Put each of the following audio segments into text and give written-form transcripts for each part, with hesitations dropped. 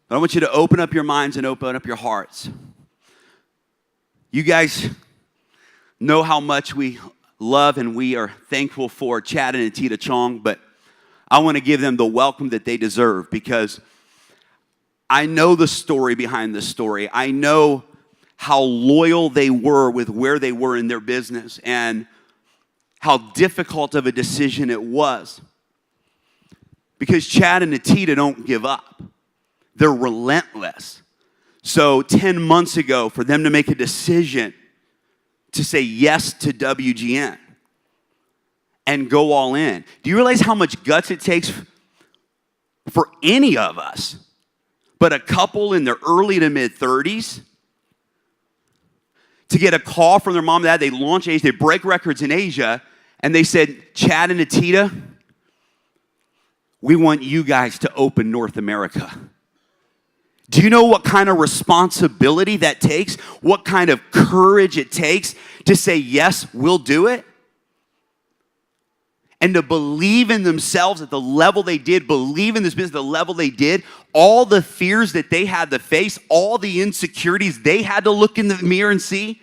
But I want you to open up your minds and open up your hearts. You guys know how much we love and we are thankful for Chad and Nattida Chong, but I want to give them the welcome that they deserve because I know the story behind this story. I know how loyal they were with where they were in their business and how difficult of a decision it was. Because Chad and Nattida don't give up. They're relentless. So 10 months ago, for them to make a decision to say yes to WGN and go all in. Do you realize how much guts it takes for any of us, but a couple in their early to mid-30s, to get a call from their mom and dad? They launch Asia, they break records in Asia, and they said, Chad and Nattida, we want you guys to open North America. Do you know what kind of responsibility that takes? What kind of courage it takes to say, yes, we'll do it? And to believe in themselves at the level they did, believe in this business at the level they did, all the fears that they had to face, all the insecurities they had to look in the mirror and see,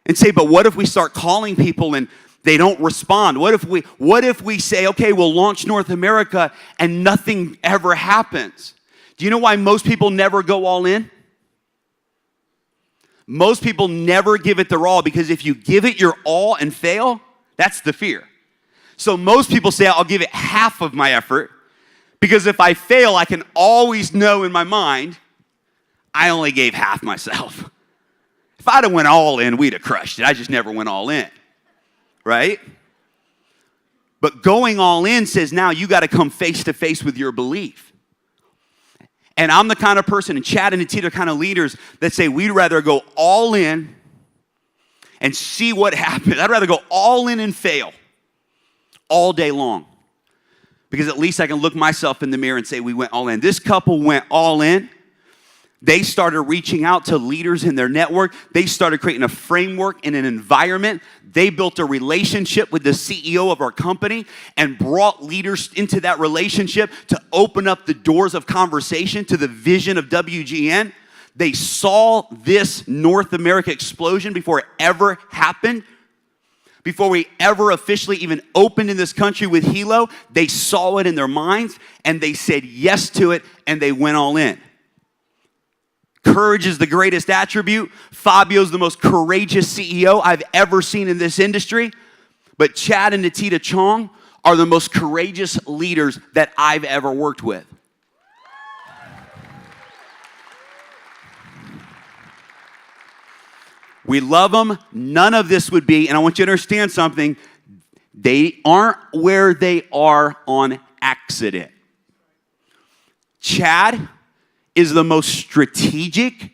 and say, but what if we start calling people and they don't respond? What if we say, okay, we'll launch North America and nothing ever happens? Do you know why most people never go all in? Most people never give it their all, because if you give it your all and fail, that's the fear. So most people say, I'll give it half of my effort, because if I fail, I can always know in my mind, I only gave half myself. If I'd have went all in, we'd have crushed it. I just never went all in, right? But going all in says now you got to come face to face with your belief. And I'm the kind of person, and Chad and Nattida are kind of leaders that say we'd rather go all in and see what happens. I'd rather go all in and fail all day long, because at least I can look myself in the mirror and say we went all in. This couple went all in. They started reaching out to leaders in their network. They started creating a framework and an environment. They built a relationship with the CEO of our company and brought leaders into that relationship to open up the doors of conversation to the vision of WGN. They saw this North America explosion before it ever happened. Before we ever officially even opened in this country with Hilo, they saw it in their minds and they said yes to it and they went all in. Courage is the greatest attribute. Fabio's the most courageous CEO I've ever seen in this industry. But Chad and Nattida Chong are the most courageous leaders that I've ever worked with. We love them. None of this would be, and I want you to understand something, they aren't where they are on accident. Chad is the most strategic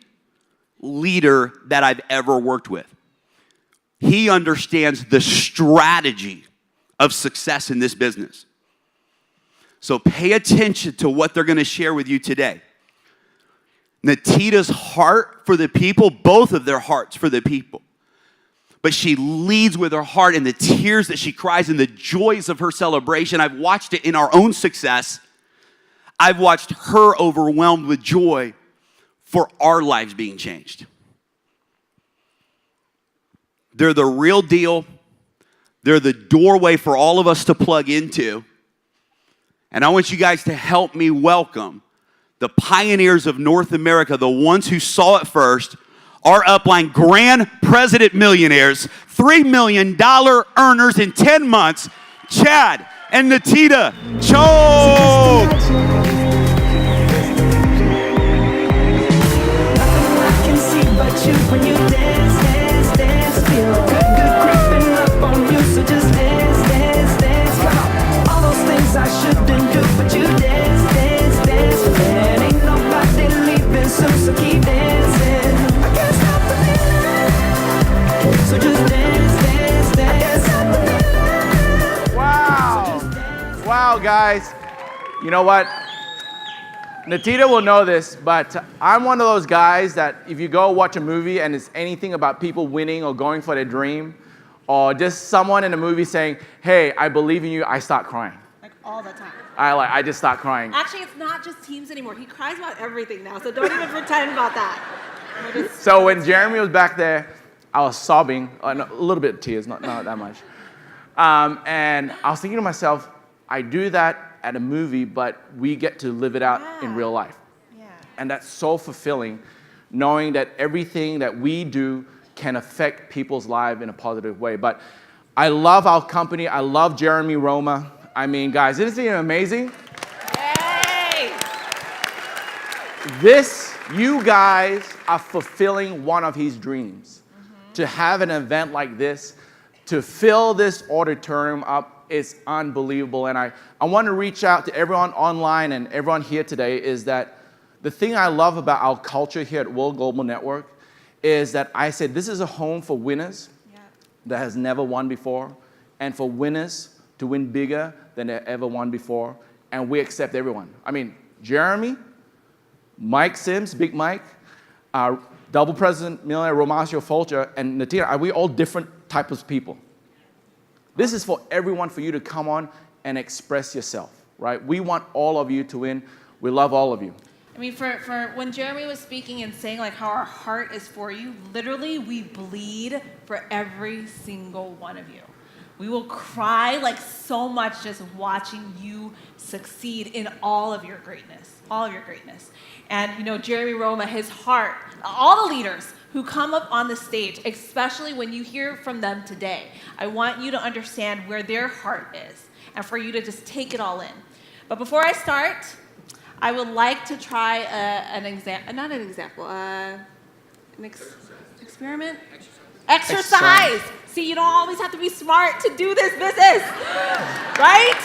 leader that I've ever worked with. He understands the strategy of success in this business. So pay attention to what they're going to share with you today. Nattida's heart for the people, both of their hearts for the people. But she leads with her heart, and the tears that she cries and the joys of her celebration. I've watched it in our own success. I've watched her overwhelmed with joy for our lives being changed. They're the real deal. They're the doorway for all of us to plug into. And I want you guys to help me welcome the pioneers of North America, the ones who saw it first, our upline grand president millionaires, $3 million earners in 10 months, Chad and Nattida Chong. When you dance, dance, dance, feel good creeping up on you. So just dance, dance, dance. Come on, all those things I shouldn't do, but you dance, dance, dance. And ain't nobody leaving soon, so keep dancing. I can't stop the feeling. So just dance, dance, dance. I can't stop the feeling. Wow, wow, guys. You know what? Nattida will know this, but I'm one of those guys that if you go watch a movie and it's anything about people winning or going for their dream, or just someone in a movie saying, hey, I believe in you, I start crying. Like all the time. I just start crying. Actually, it's not just teams anymore. He cries about everything now, so don't even pretend about that. So when Jeremy was back there, I was sobbing, a little bit of tears, not that much. And I was thinking to myself, I do that at a movie, but we get to live it out in real life. Yeah. And that's so fulfilling, knowing that everything that we do can affect people's lives in a positive way. But I love our company. I love Jeremy Roma. I mean, guys, isn't he amazing? Yay! You guys are fulfilling one of his dreams. To have an event like this, to fill this auditorium up is unbelievable. And I want to reach out to everyone online and everyone here today is that the thing I love about our culture here at WORlD Global Network is that I said this is a home for winners that has never won before, and for winners to win bigger than they ever won before, and we accept everyone. I mean, Jeremy, Mike Sims, Big Mike, Double President Millionaire Romacio Fulcher, and Nattida, are we all different types of people? This is for everyone, for you to come on and express yourself, right? We want all of you to win. We love all of you. I mean, for when Jeremy was speaking and saying like how our heart is for you, literally we bleed for every single one of you. We will cry like so much just watching you succeed in all of your greatness, all of your greatness. And you know, Jeremy Roma, his heart, all the leaders who come up on the stage, especially when you hear from them today, I want you to understand where their heart is and for you to just take it all in. But before I start, I would like to try an experiment? Exercise. See, you don't always have to be smart to do this business, right?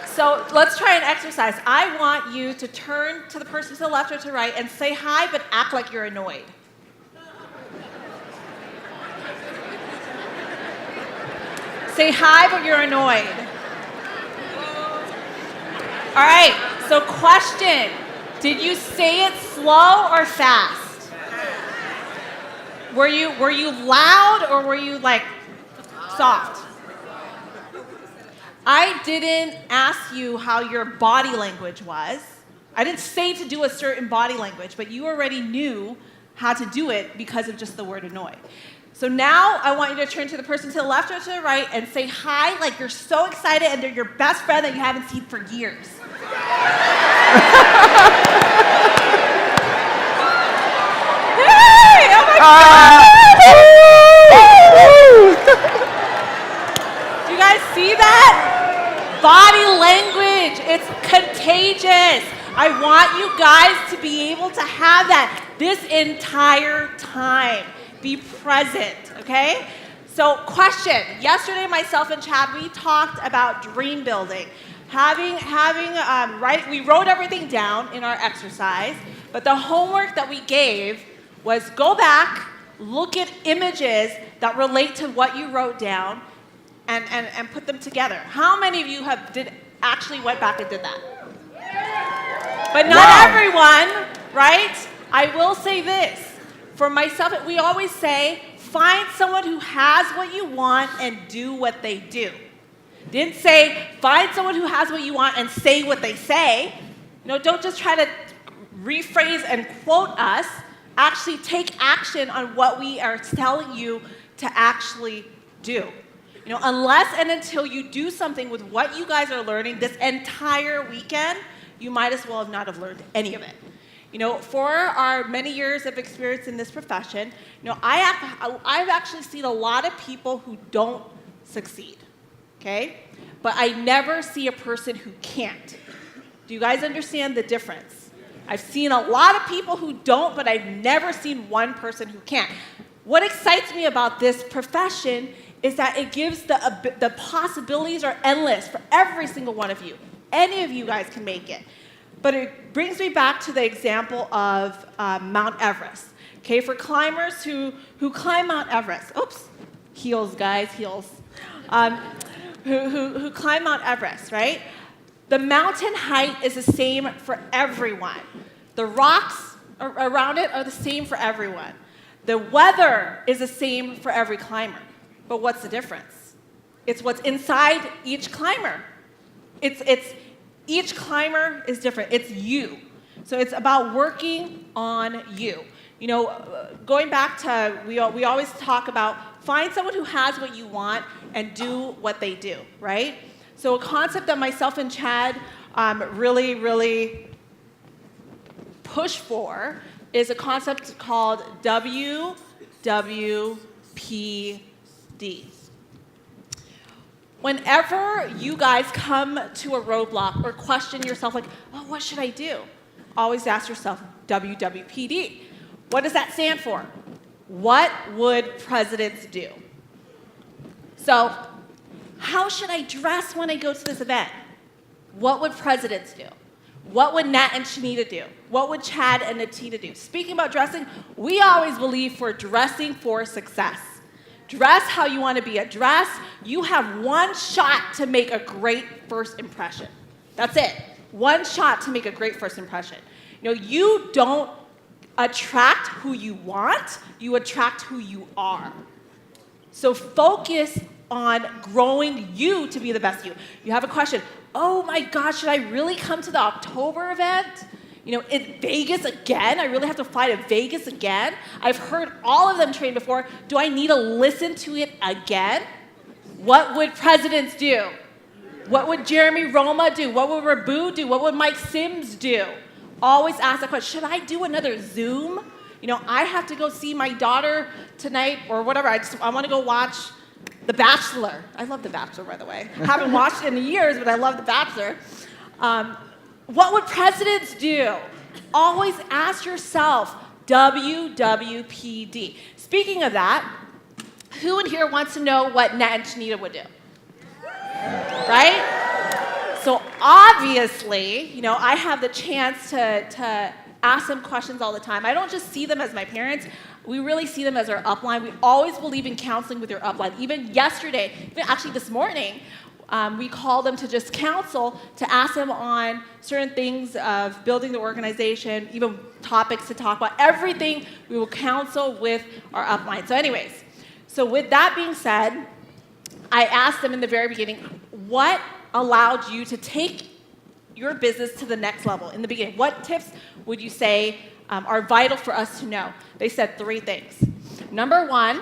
So let's try an exercise. I want you to turn to the person to the left or to the right and say hi, but act like you're annoyed. Say hi, but you're annoyed. All right, so question. Did you say it slow or fast? Were you loud or were you like soft? I didn't ask you how your body language was. I didn't say to do a certain body language, but you already knew how to do it because of just the word annoyed. So now I want you to turn to the person to the left or to the right and say hi like you're so excited and they're your best friend that you haven't seen for years. Hey! Oh my God! Do you guys see that? Body language, it's contagious. I want you guys to be able to have that this entire time. Be present, okay? So question, yesterday myself and Chad, we talked about dream building. We wrote everything down in our exercise, but the homework that we gave was go back, look at images that relate to what you wrote down, and put them together. How many of you actually went back and did that? But not everyone, right? I will say this. For myself, we always say, find someone who has what you want and do what they do. Didn't say, find someone who has what you want and say what they say. You know, don't just try to rephrase and quote us. Actually take action on what we are telling you to actually do. You know, unless and until you do something with what you guys are learning this entire weekend, you might as well not have learned any of it. You know, for our many years of experience in this profession, you know, I've actually seen a lot of people who don't succeed, okay? But I never see a person who can't. Do you guys understand the difference? I've seen a lot of people who don't, but I've never seen one person who can't. What excites me about this profession is that it gives the possibilities are endless for every single one of you. Any of you guys can make it. But it brings me back to the example of Mount Everest. Okay, for climbers who climb Mount Everest, oops, heels, guys, heels. Who climb Mount Everest, right? The mountain height is the same for everyone. The rocks around it are the same for everyone. The weather is the same for every climber. But what's the difference? It's what's inside each climber. It's Each climber is different. It's you. So it's about working on you. You know, going back to, we always talk about find someone who has what you want and do what they do, right? So a concept that myself and Chad really push for is a concept called WWPD. Whenever you guys come to a roadblock or question yourself like, oh, what should I do? Always ask yourself, WWPD. What does that stand for? What would presidents do? So, how should I dress when I go to this event? What would presidents do? What would Nat and Shanita do? What would Chad and Nattida do? Speaking about dressing, we always believe for dressing for success. Dress how you want to be. Dress, you have one shot to make a great first impression. That's it. One shot to make a great first impression. You know, you don't attract who you want, you attract who you are. So focus on growing you to be the best you. You have a question, oh my gosh, should I really come to the October event? You know, in Vegas again? I really have to fly to Vegas again? I've heard all of them train before. Do I need to listen to it again? What would presidents do? What would Jeremy Roma do? What would Rabu do? What would Mike Sims do? Always ask that question, should I do another Zoom? You know, I have to go see my daughter tonight or whatever. I want to go watch The Bachelor. I love The Bachelor, by the way. I haven't watched it in years, but I love The Bachelor. What would presidents do? Always ask yourself, WWPD. Speaking of that, who in here wants to know what Nat and Shanita would do? Right? So obviously, you know, I have the chance to ask them questions all the time. I don't just see them as my parents. We really see them as our upline. We always believe in counseling with your upline. Even yesterday, even actually this morning, we called them to just counsel, to ask them on certain things of building the organization, even topics to talk about. Everything we will counsel with our upline. So anyways, so with that being said, I asked them in the very beginning, what allowed you to take your business to the next level in the beginning? What tips would you say are vital for us to know? They said 3 things. Number 1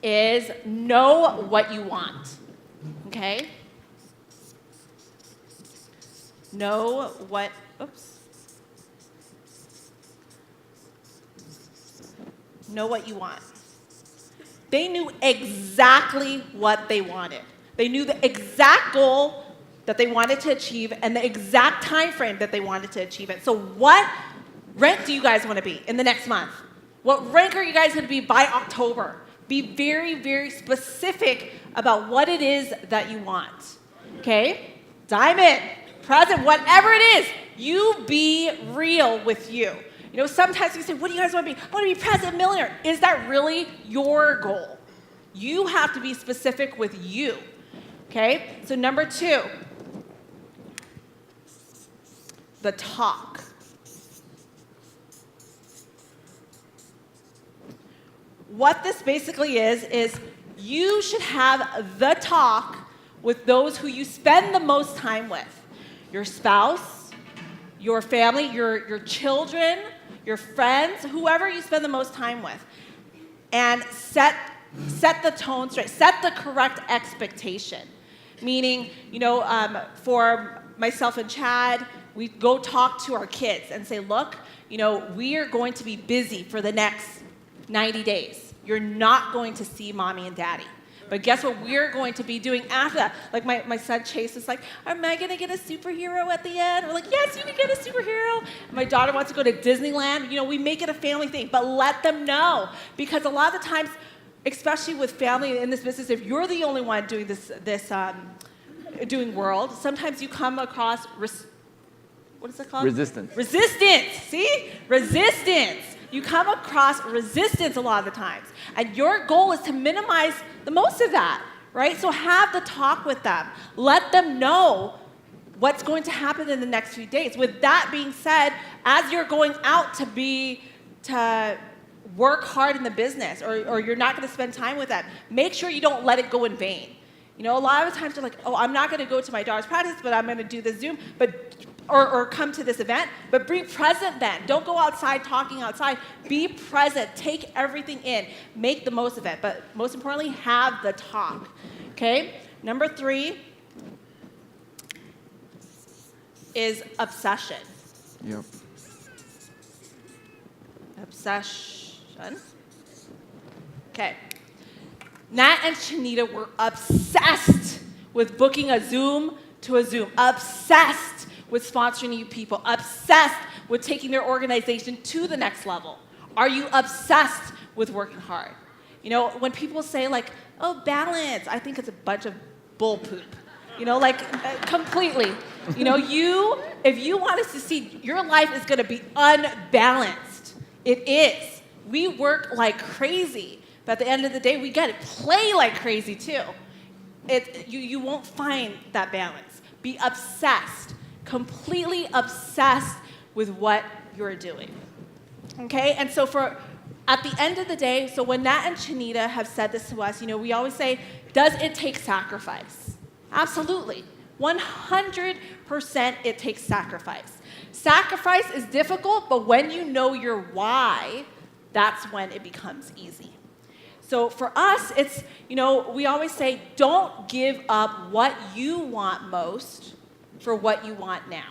is know what you want. Okay? Know what, know what you want. They knew exactly what they wanted. They knew the exact goal that they wanted to achieve and the exact time frame that they wanted to achieve it. So what rank do you guys want to be in the next month? What rank are you guys going to be by October? Be very, very specific about what it is that you want. Okay? Diamond, present, whatever it is, you be real with you. You know, sometimes you say, what do you guys want to be? I want to be president millionaire. Is that really your goal? You have to be specific with you. Okay? So number 2, the talk. What this basically is you should have the talk with those who you spend the most time with. Your spouse, your family, your children, your friends, whoever you spend the most time with. And set the tone straight. Set the correct expectation. Meaning, you know, for myself and Chad, we go talk to our kids and say, look, you know, we are going to be busy for the next 90 days. You're not going to see mommy and daddy. But guess what we're going to be doing after that? Like my son Chase is like, am I going to get a superhero at the end? We're like, yes, you can get a superhero. My daughter wants to go to Disneyland. You know, we make it a family thing, but let them know. Because a lot of the times, especially with family in this business, if you're the only one doing doing WORlD, sometimes you come across, what is it called? Resistance. Resistance, see? Resistance. You come across resistance a lot of the times. And your goal is to minimize the most of that, right? So have the talk with them. Let them know what's going to happen in the next few days. With that being said, as you're going out to work hard in the business or you're not going to spend time with them, make sure you don't let it go in vain. You know, a lot of times they're like, oh, I'm not going to go to my daughter's practice, but I'm going to do the Zoom, or come to this event, but be present then. Don't go outside talking outside. Be present. Take everything in. Make the most of it. But most importantly, have the talk. Okay? Number 3 is obsession. Yep. Obsession. Okay. Nat and Shanita were obsessed with booking a Zoom to a Zoom. Obsessed with sponsoring you people. Obsessed with taking their organization to the next level. Are you obsessed with working hard? You know, when people say like, oh, balance, I think it's a bunch of bull poop. You know, like completely. You know, if you want us to see, your life is going to be unbalanced. It is. We work like crazy, but at the end of the day, we got to play like crazy too. You won't find that balance. Be obsessed, completely obsessed with what you're doing. Okay, and so at the end of the day, so when Nat and Shanita have said this to us, you know, we always say, does it take sacrifice? Absolutely. 100% it takes sacrifice. Sacrifice is difficult, but when you know your why, that's when it becomes easy. So for us, it's, you know, we always say, don't give up what you want most for what you want now.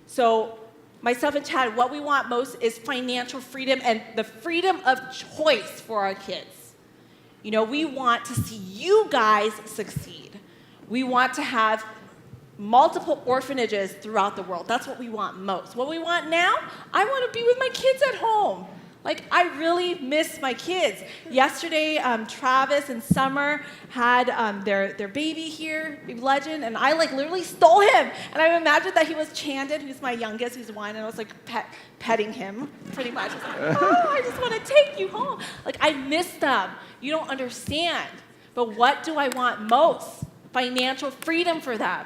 So myself and Chad, what we want most is financial freedom and the freedom of choice for our kids. You know, we want to see you guys succeed. We want to have multiple orphanages throughout the world. That's what we want most. What we want now, I want to be with my kids at home. Like, I really miss my kids. Yesterday, Travis and Summer had their baby here, Big Legend, and I like literally stole him. And I imagined that he was Chandon, who's my youngest, who's 1, and I was like petting him, pretty much. I was like, oh, I just want to take you home. Like, I miss them. You don't understand. But what do I want most? Financial freedom for them.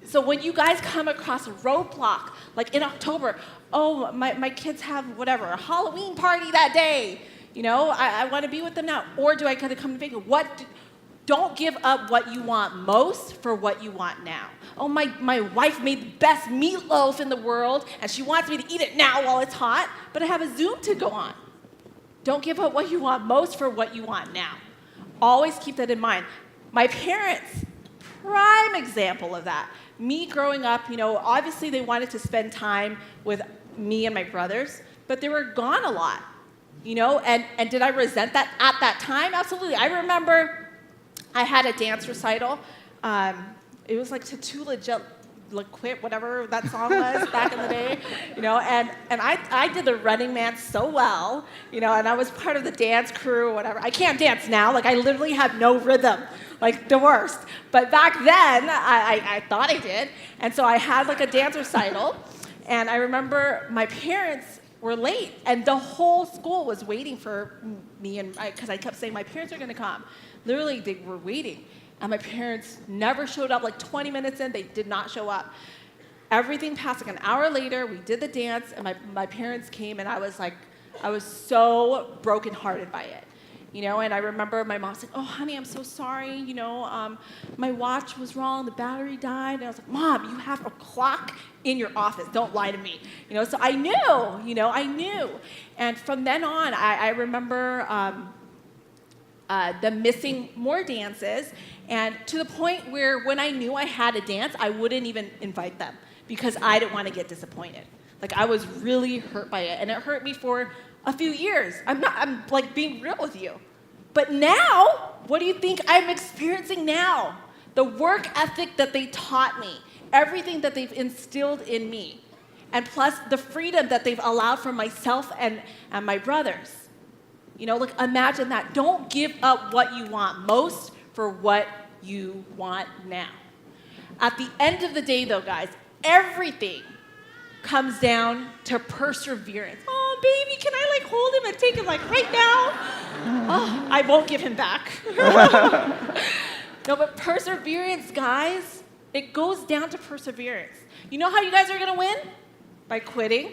So when you guys come across a roadblock, like in October, oh, my kids have whatever, a Halloween party that day. You know, I want to be with them now. Or do I gotta come to Vegas? Don't give up what you want most for what you want now. Oh, my wife made the best meatloaf in the world, and she wants me to eat it now while it's hot, but I have a Zoom to go on. Don't give up what you want most for what you want now. Always keep that in mind. My parents, prime example of that. Me growing up, you know, obviously they wanted to spend time with me and my brothers, but they were gone a lot, you know, and did I resent that at that time? Absolutely. I remember I had a dance recital. It was like Too Legit, Quit, whatever that song was back in the day, you know, and I did the Running Man so well, you know, and I was part of the dance crew or whatever. I can't dance now. Like, I literally have no rhythm. Like, the worst. But back then, I thought I did. And so I had, like, a dance recital. And I remember my parents were late. And the whole school was waiting for me. Because I kept saying, my parents are going to come. Literally, they were waiting. And my parents never showed up. Like, 20 minutes in, they did not show up. Everything passed. Like, an hour later, we did the dance. And my parents came. And I was so brokenhearted by it. You know, and I remember my mom said, oh, honey, I'm so sorry. You know, my watch was wrong. The battery died. And I was like, Mom, you have a clock in your office. Don't lie to me. You know, so I knew. And from then on, I remember them missing more dances. And to the point where when I knew I had a dance, I wouldn't even invite them because I didn't want to get disappointed. Like, I was really hurt by it. And it hurt me for a few years. I'm like being real with you. But now, what do you think I'm experiencing now? The work ethic that they taught me, everything that they've instilled in me, and plus the freedom that they've allowed for myself and my brothers. You know, like, imagine that. Don't give up what you want most for what you want now. At the end of the day, though, guys, everything comes down to perseverance. Oh, baby, can I like hold him and take him like right now? Oh, I won't give him back. No, but perseverance, guys, it goes down to perseverance. You know how you guys are gonna win? By quitting.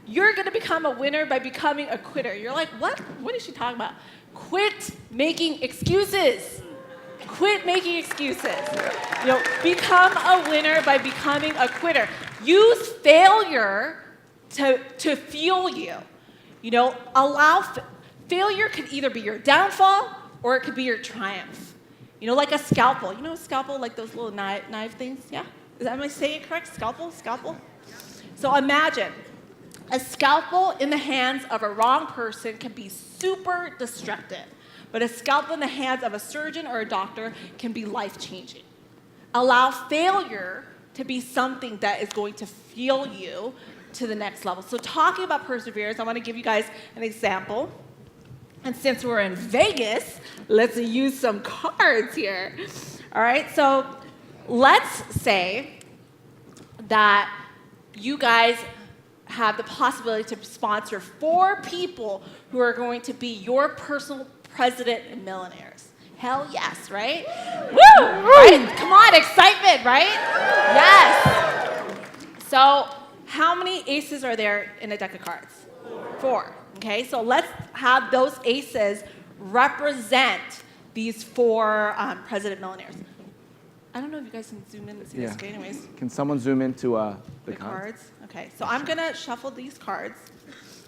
You're gonna become a winner by becoming a quitter. You're like, what? What is she talking about? Quit making excuses. Quit making excuses. You know, become a winner by becoming a quitter. Use failure to fuel you. You know, failure could either be your downfall or it could be your triumph. You know, like a scalpel. You know a scalpel, like those little knife things? Yeah? Am I saying it correct? Scalpel? So imagine, a scalpel in the hands of a wrong person can be super destructive, but a scalpel in the hands of a surgeon or a doctor can be life-changing. Allow failure to be something that is going to fuel you to the next level. So talking about perseverance, I want to give you guys an example. And since we're in Vegas, let's use some cards here. All right, so let's say that you guys have the possibility to sponsor 4 people who are going to be your personal president and millionaires. Hell yes, right? Woo! Right? Come on, excitement, right? Yes. So how many aces are there in a deck of cards? 4. Okay, so let's have those aces represent these 4 president millionaires. I don't know if you guys can zoom in and see this. Okay, anyways. Can someone zoom into the cards? Okay, so I'm gonna shuffle these cards.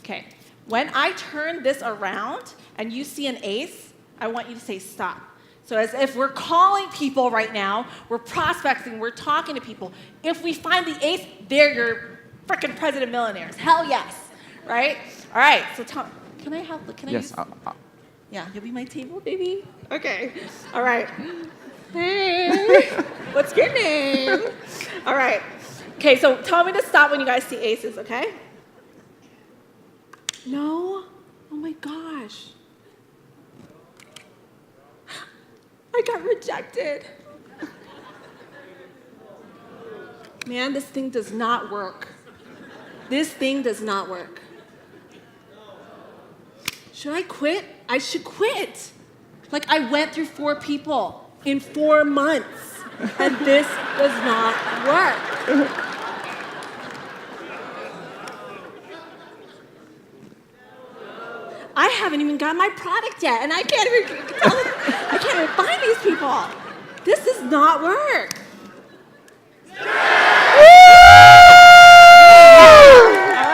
Okay, when I turn this around and you see an ace, I want you to say stop. So as if we're calling people right now, we're prospecting, we're talking to people. If we find the ace, they're your freaking president millionaires. Hell yes, right? All right, so Tom, can I help? Can I use? Yeah, you'll be my table, baby? Okay, all right. Hey, what's your name? All right. Okay, so tell me to stop when you guys see aces, okay? No? Oh my gosh. I got rejected. Man, this thing does not work. This thing does not work. Should I quit? I should quit. Like, I went through 4 people in 4 months, and this does not work. I haven't even got my product yet, and I can't even find these people. This does not work. All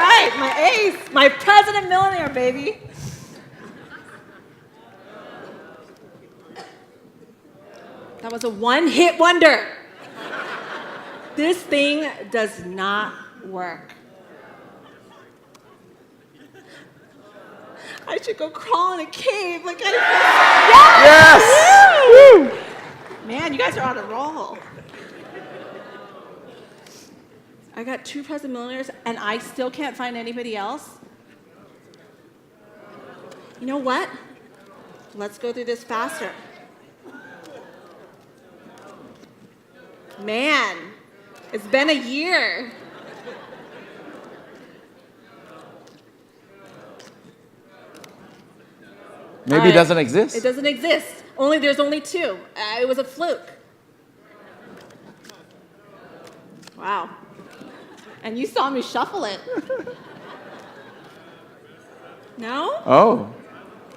right, my ace, my president millionaire, baby. That was a one-hit wonder. This thing does not work. I should go crawl in a cave. Like yes! Woo! Man, you guys are on a roll. I got 2 president millionaires, and I still can't find anybody else. You know what? Let's go through this faster. Man, it's been a year. Maybe it doesn't exist. It doesn't exist. There's only 2. It was a fluke. Wow. And you saw me shuffle it. No? Oh.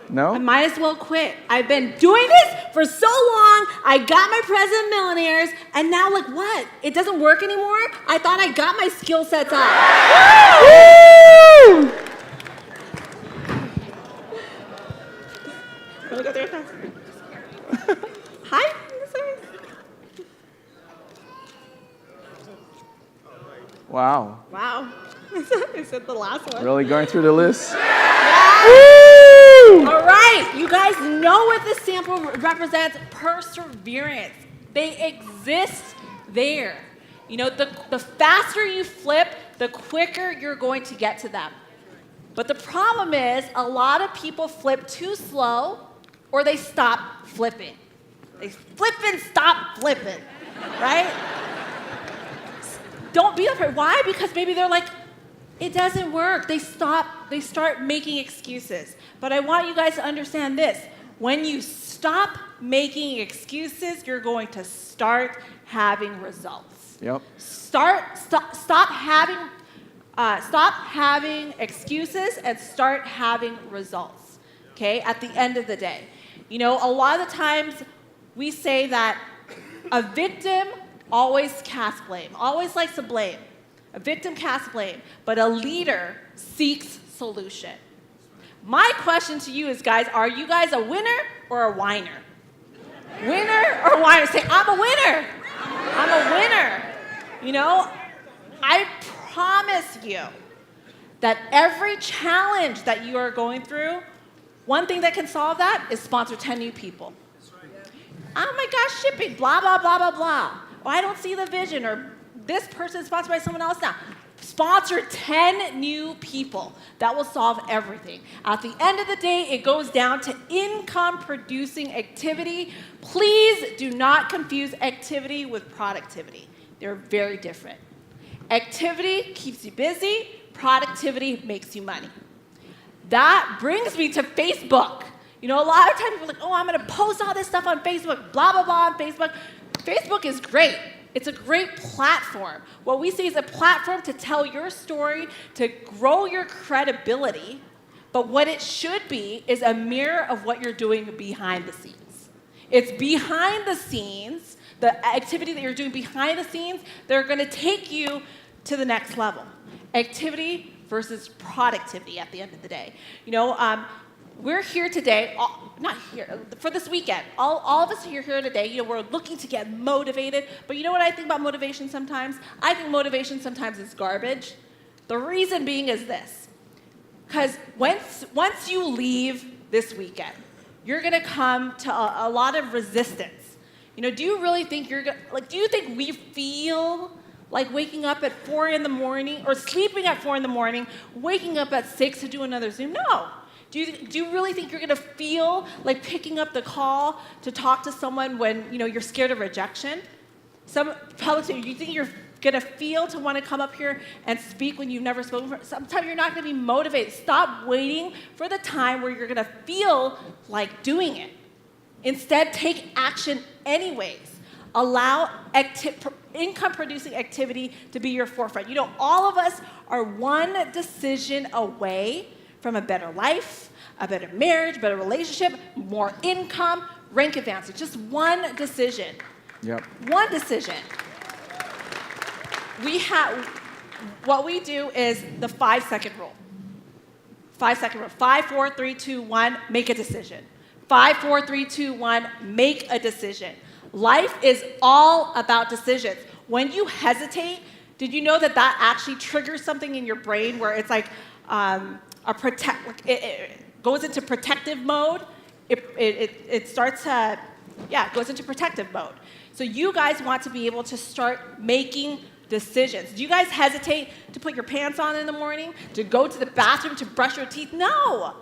No? I might as well quit. I've been doing this for so long. I got my president millionaires, and now look what? It doesn't work anymore? I thought I got my skill sets up. Woo! Can we go there fast? Hi. Wow. Wow. Is that the last one? Really going through the list? Yeah. Woo! All right. You guys know what this sample represents. Perseverance. They exist there. You know, the faster you flip, the quicker you're going to get to them. But the problem is a lot of people flip too slow or they stop flipping. They flip and stop flipping, right? Don't be afraid. Why? Because maybe they're like, it doesn't work. They start making excuses. But I want you guys to understand this. When you stop making excuses, you're going to start having results. Yep. Stop having excuses and start having results. Okay? At the end of the day. You know, a lot of the times we say that a victim always casts blame, always likes to blame. A victim casts blame, but a leader seeks solution. My question to you is, guys, are you guys a winner or a whiner? Winner or whiner? Say, I'm a winner. I'm a winner. You know, I promise you that every challenge that you are going through, one thing that can solve that is sponsor 10 new people. Oh my gosh, shipping, blah, blah, blah, blah, blah. Oh, I don't see the vision, or this person is sponsored by someone else now. Sponsor 10 new people. That will solve everything. At the end of the day, it goes down to income-producing activity. Please do not confuse activity with productivity. They're very different. Activity keeps you busy. Productivity makes you money. That brings me to Facebook. You know, a lot of times people are like, oh, I'm going to post all this stuff on Facebook, blah, blah, blah on Facebook. Facebook is great. It's a great platform. What we see is a platform to tell your story, to grow your credibility, but what it should be is a mirror of what you're doing behind the scenes. It's behind the scenes, the activity that you're doing behind the scenes, that are going to take you to the next level. Activity versus productivity at the end of the day. You know, we're here today, not here, for this weekend. All of us are here today. You know, we're looking to get motivated. But you know what I think about motivation sometimes? I think motivation sometimes is garbage. The reason being is this. Because once you leave this weekend, you're going to come to a lot of resistance. You know, do you really think do you think we feel like waking up at 4 in the morning, or sleeping at 4 in the morning, waking up at 6 to do another Zoom? No. Do you really think you're going to feel like picking up the call to talk to someone when, you know, you're scared of rejection? Some public speakers, you think you're going to feel to want to come up here and speak when you've never spoken before? Sometimes you're not going to be motivated. Stop waiting for the time where you're going to feel like doing it. Instead, take action anyways. Allow income-producing activity to be your forefront. You know, all of us are one decision away from a better life, a better marriage, better relationship, more income, rank advancement. Just one decision. Yep. One decision. What we do is the 5-second rule. 5-second rule. 5, 4, 3, 2, 1, make a decision. 5, 4, 3, 2, 1, make a decision. Life is all about decisions. When you hesitate, did you know that actually triggers something in your brain where it's like, it goes into protective mode. It starts to, it goes into protective mode. So you guys want to be able to start making decisions. Do you guys hesitate to put your pants on in the morning, to go to the bathroom, to brush your teeth? No.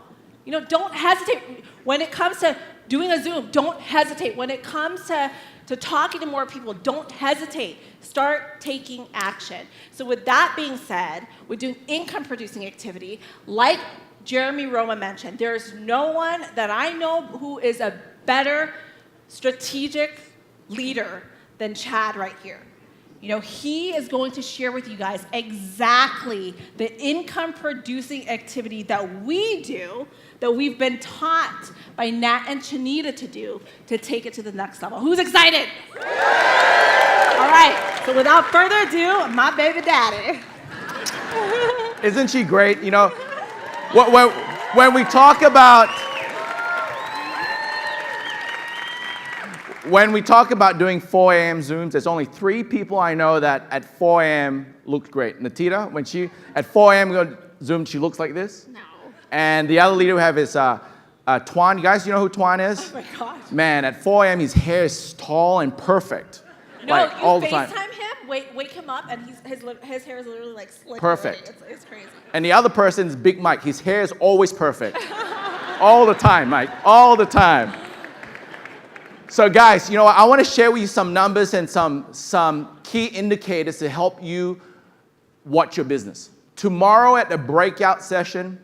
You know, don't hesitate. When it comes to doing a Zoom, don't hesitate. When it comes to talking to more people, don't hesitate. Start taking action. So with that being said, we're doing income-producing activity. Like Jeremy Roma mentioned, there's no one that I know who is a better strategic leader than Chad right here. You know, he is going to share with you guys exactly the income-producing activity that we do, that we've been taught by Nat and Chanita to do, to take it to the next level. Who's excited? All right, so without further ado, my baby daddy. Isn't she great? You know, when we talk about doing 4 a.m. Zooms, there's only 3 people I know that at 4 a.m. looked great. Nattida, when she at 4 a.m. go Zoom, she looks like this. No. And the other leader we have is Twan. You guys, you know who Twan is? Oh my gosh. Man, at 4 a.m. his hair is tall and perfect. No, like, you all the time. FaceTime him, wake him up, and his hair is literally like slick. Perfect. It's crazy. And the other person's Big Mike. His hair is always perfect. All the time, Mike. All the time. So guys, you know, I want to share with you some numbers and some key indicators to help you watch your business. Tomorrow at the breakout session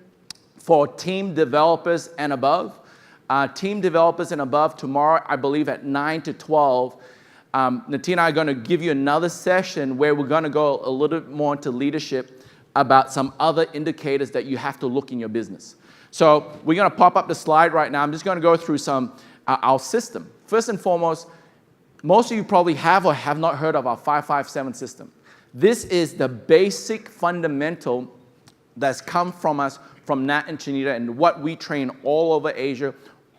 for team developers and above, tomorrow, I believe at 9 to 12, Natina and I are going to give you another session where we're going to go a little bit more into leadership about some other indicators that you have to look in your business. So we're going to pop up the slide right now. I'm just going to go through some our system. First and foremost, most of you probably have or have not heard of our 557 system. This is the basic fundamental that's come from us, from Nat and Chanita, and what we train all over Asia,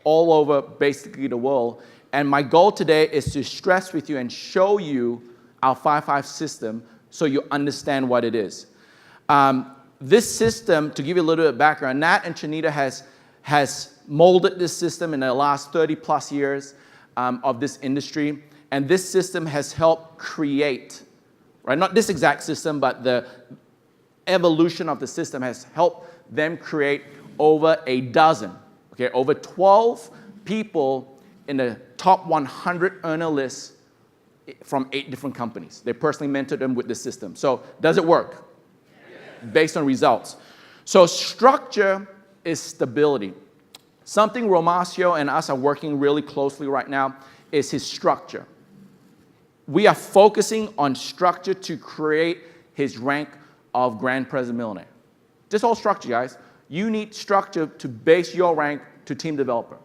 all over basically the world. And my goal today is to stress with you and show you our 5-5 system so you understand what it is. This system, to give you a little bit of background, Nat and Chanita has molded this system in the last 30 plus years of this industry. And this system has helped create, right? Not this exact system, but the evolution of the system has helped them create over a dozen, okay, over 12 people in the top 100 earner list from 8 different companies. They personally mentored them with this system. So does it work? Yes. Based on results. So structure is stability. Something Romasio and us are working really closely right now is his structure. We are focusing on structure to create his rank of Grand President Millionaire. Just all structure, guys. You need structure to base your rank to team developer,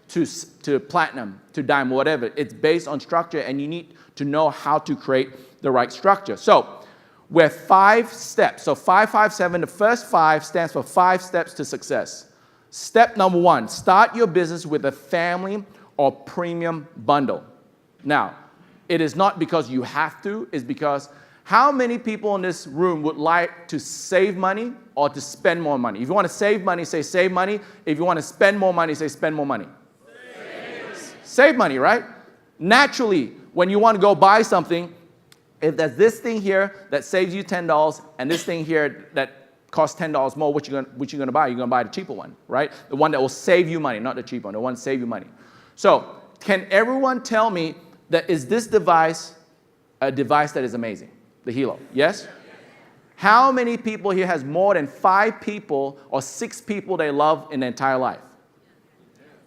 to platinum, to diamond, whatever. It's based on structure, and you need to know how to create the right structure. So we're 5 steps. So 557, the first 5 stands for 5 steps to success. Step number 1, start your business with a family or premium bundle. Now, it is not because you have to, it's because how many people in this room would like to save money or to spend more money? If you want to save money, say save money. If you want to spend more money, say spend more money. Save money, right? Naturally, when you want to go buy something, if there's this thing here that saves you $10 and this thing here that costs $10 more, which you're going to buy? You're going to buy the cheaper one, right? The one that will save you money, not the cheap one, the one that save you money. So can everyone tell me that is this device a device that is amazing? The Hilo, yes? How many people here has more than 5 people or 6 people they love in their entire life?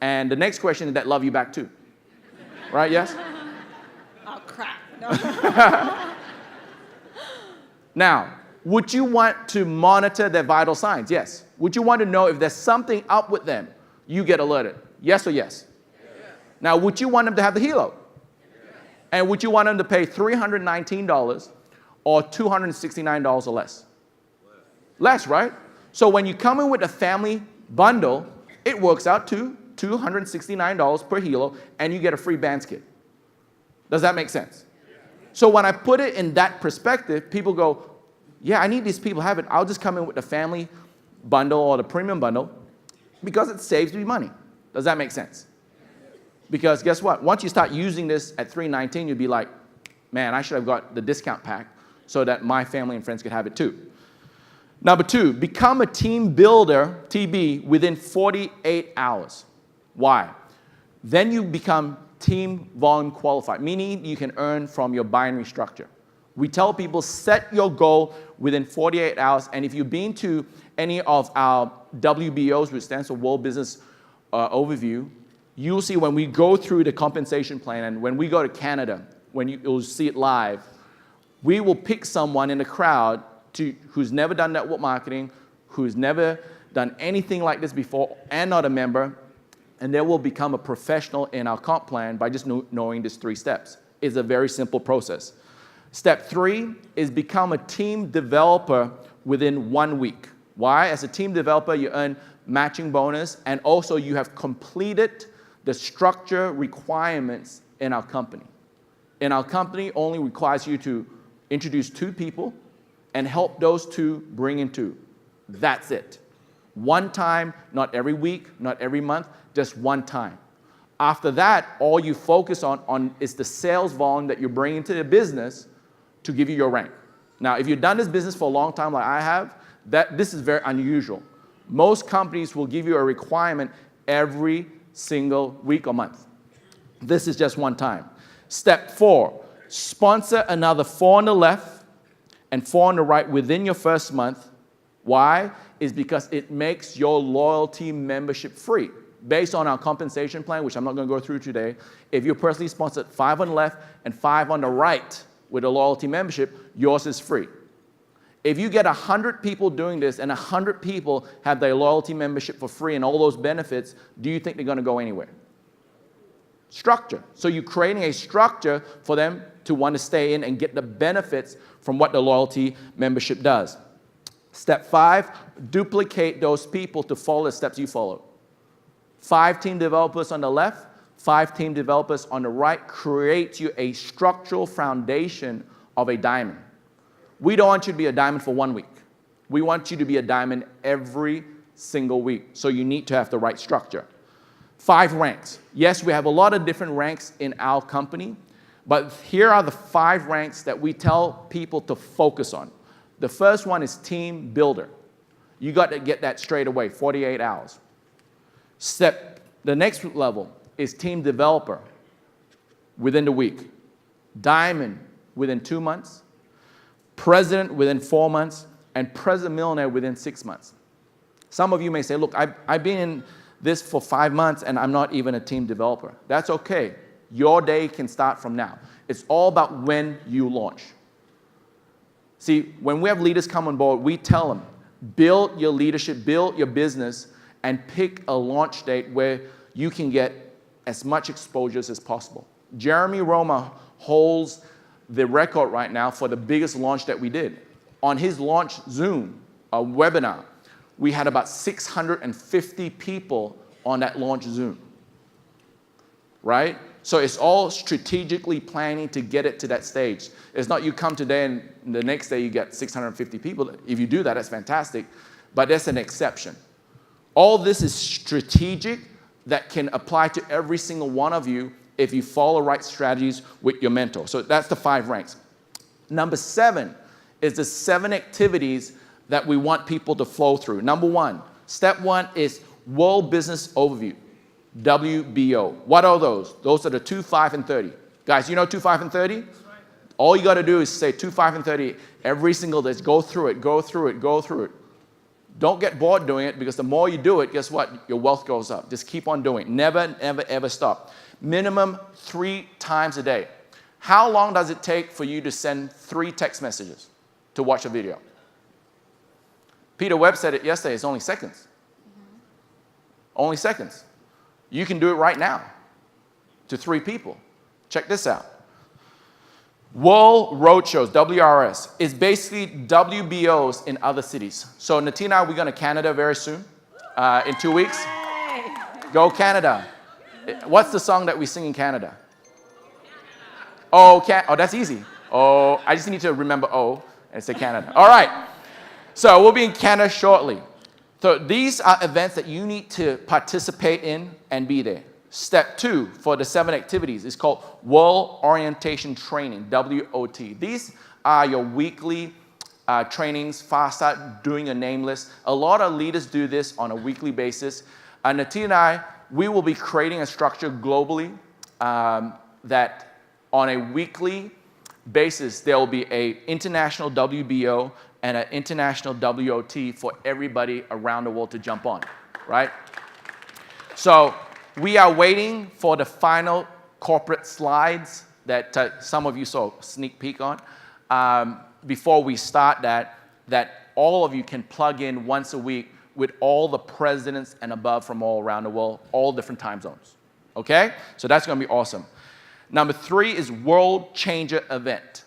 And the next question is that love you back too. Right, yes? Oh, crap. No. Now, would you want to monitor their vital signs? Yes. Would you want to know if there's something up with them? You get alerted. Yes or yes? Now, would you want them to have the Hilo? And would you want them to pay $319 or $269 or less? Less, right? So when you come in with a family bundle, it works out to $269 per Hilo, and you get a free bands kit. Does that make sense? So when I put it in that perspective, people go, yeah, I need these people to have it. I'll just come in with the family bundle or the premium bundle because it saves me money. Does that make sense? Because guess what? Once you start using this at $319, you'll be like, man, I should have got the discount pack so that my family and friends could have it too. Number 2, become a team builder, TB, within 48 hours. Why? Then you become team volume qualified, meaning you can earn from your binary structure. We tell people set your goal within 48 hours, and if you've been to any of our WBOs, which stands for World Business Overview, you'll see when we go through the compensation plan, and when we go to Canada, when you'll see it live, we will pick someone in the crowd who's never done network marketing, who's never done anything like this before, and not a member, and they will become a professional in our comp plan by just knowing these 3 steps. It's a very simple process. Step 3 is become a team developer within 1 week. Why? As a team developer, you earn matching bonus, and also you have completed the structure requirements in our company. And our company only requires you to introduce 2 people and help those 2 bring in 2. That's it. One time, not every week, not every month, just one time. After that, all you focus on is the sales volume that you're bringing to the business to give you your rank. Now, if you've done this business for a long time like I have, this is very unusual. Most companies will give you a requirement every single week or month. This is just one time. Step 4, sponsor another 4 on the left and 4 on the right within your first month. Why? Is because it makes your loyalty membership free. Based on our compensation plan, which I'm not going to go through today, if you personally sponsored 5 on the left and 5 on the right with a loyalty membership, yours is free. If you get 100 people doing this and 100 people have their loyalty membership for free and all those benefits, do you think they're going to go anywhere? structure. So you're creating a structure for them to want to stay in and get the benefits from what the loyalty membership does. Step 5, duplicate those people to follow the steps you followed. 5 team developers on the left, 5 team developers on the right creates you a structural foundation of a diamond. We don't want you to be a diamond for 1 week. We want you to be a diamond every single week. So you need to have the right structure. 5 ranks. Yes, we have a lot of different ranks in our company, but here are the 5 ranks that we tell people to focus on. The first one is team builder. You got to get that straight away, 48 hours. The next level is team developer within the week. Diamond within 2 months. President within 4 months. And president millionaire within 6 months. Some of you may say, look, I've been in this for 5 months and I'm not even a team developer. That's okay. Your day can start from now. It's all about when you launch. See, when we have leaders come on board, we tell them, build your leadership, build your business, and pick a launch date where you can get as much exposure as possible. Jeremy Roma holds the record right now for the biggest launch that we did. On his launch Zoom, a webinar, we had about 650 people on that launch Zoom, right? So it's all strategically planning to get it to that stage. It's not you come today and the next day you get 650 people. If you do that, that's fantastic, but that's an exception. All this is strategic that can apply to every single one of you if you follow right strategies with your mentor. So that's the 5 ranks. Number 7 is the 7 activities that we want people to flow through. Number 1, step 1 is World Business Overview, WBO. What are those? Those are the 2, 5, and 30. Guys, you know 2, 5, and 30? That's right. All you got to do is say 2, 5, and 30 every single day. Go through it, go through it, go through it. Don't get bored doing it, because the more you do it, guess what? Your wealth goes up. Just keep on doing it. Never, ever, ever stop. Minimum 3 times a day. How long does it take for you to send 3 text messages to watch a video? Peter Webb said it yesterday, it's only seconds. Only seconds. You can do it right now to 3 people. Check this out. World Roadshows, WRS, is basically WBOs in other cities. So Nattida and I, we're going to Canada very soon, in 2 weeks. Yay. Go Canada. What's the song that we sing in Canada? Oh, that's easy. Oh, I just need to remember O and say Canada. All right. So we'll be in Canada shortly. So these are events that you need to participate in and be there. Step 2 for the 7 activities is called World Orientation Training, WOT. These are your weekly trainings, fast start, doing a name list. A lot of leaders do this on a weekly basis. Nattida and I, we will be creating a structure globally that on a weekly basis, there will be an international WBO and an international WOT for everybody around the world to jump on, right? So we are waiting for the final corporate slides that some of you saw a sneak peek on before we start that all of you can plug in once a week with all the presidents and above from all around the world, all different time zones, okay? So that's gonna be awesome. Number 3 is World Changer Event.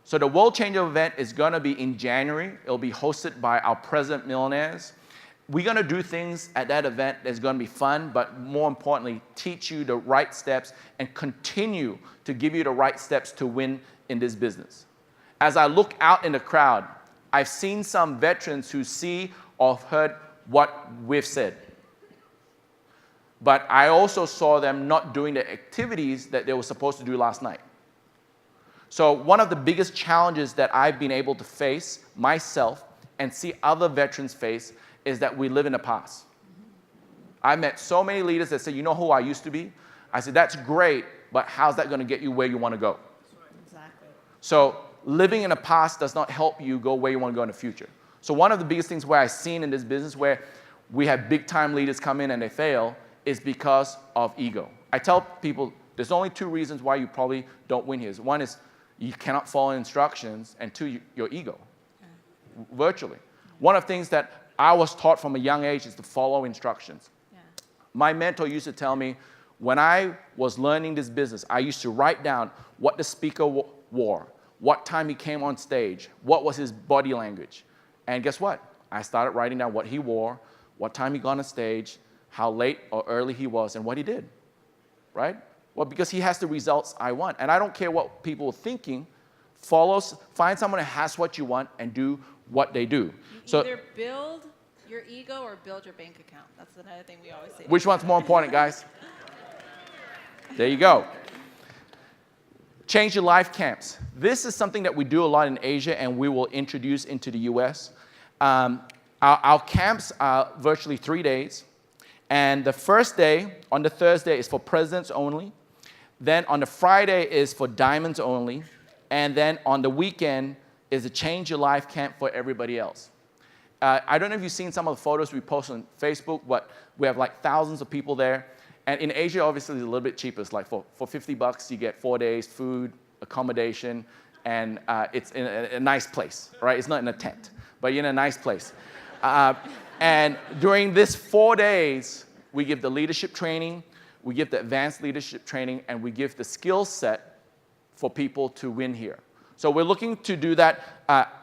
So the World Changer Event is gonna be in January. It'll be hosted by our president millionaires. We're gonna do things at that event that's gonna be fun, but more importantly, teach you the right steps and continue to give you the right steps to win in this business. As I look out in the crowd, I've seen some veterans who see or heard what we've said. But I also saw them not doing the activities that they were supposed to do last night. So one of the biggest challenges that I've been able to face myself and see other veterans face is that we live in the past. I met so many leaders that say, you know who I used to be? I said, that's great, but how's that going to get you where you want to go? Exactly. So living in the past does not help you go where you want to go in the future. So one of the biggest things where I've seen in this business where we have big time leaders come in and they fail is because of ego. I tell people there's only 2 reasons why you probably don't win here. One is you cannot follow instructions, and 2, your ego, virtually. One of the things that I was taught from a young age is to follow instructions. Yeah. My mentor used to tell me, When I was learning this business, I used to write down what the speaker wore, what time he came on stage, what was his body language. And guess what? I started writing down what he wore, what time he got on stage, how late or early he was, and what he did, right? Well, because he has the results I want. And I don't care what people are thinking. Find someone that has what you want and do what they do. You either build your ego or build your bank account. That's another thing we always say. Which one's more important, guys? There you go. Change your life camps. This is something that we do a lot in Asia and we will introduce into the US. Our camps are virtually 3 days. And the first day, on the Thursday, is for presidents only. Then on the Friday is for diamonds only. And then on the weekend is a Change Your Life camp for everybody else. I don't know if you've seen some of the photos we post on Facebook, but we have like thousands of people there. And in Asia, obviously, it's a little bit cheaper. It's like for $50, you get 4 days, food, accommodation, and it's in a nice place, right? It's not in a tent, but you're in a nice place. And during this 4 days, we give the leadership training, we give the advanced leadership training, and we give the skill set for people to win here. So we're looking to do that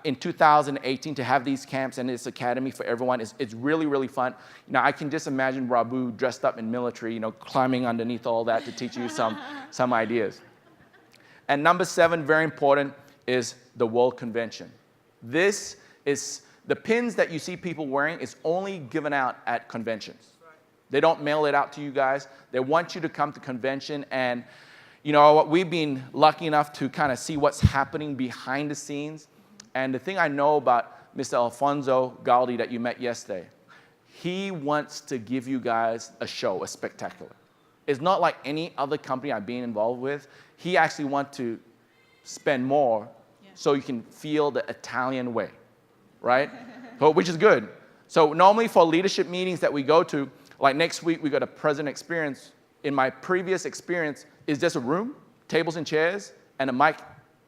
in 2018 to have these camps and this academy for everyone. It's really, really fun. Now, I can just imagine Rabu dressed up in military, climbing underneath all that to teach you some ideas. And number 7, very important, is the WORlD Convention. This is the pins that you see people wearing is only given out at conventions. They don't mail it out to you guys. They want you to come to convention and we've been lucky enough to kind of see what's happening behind the scenes. And the thing I know about Mr. Alfonso Galdi that you met yesterday, he wants to give you guys a show, a spectacular. It's not like any other company I've been involved with. He actually wants to spend more so you can feel the Italian way, right? Which is good. So normally for leadership meetings that we go to, like next week we got a president experience. In my previous experience, it's just a room, tables and chairs, and a mic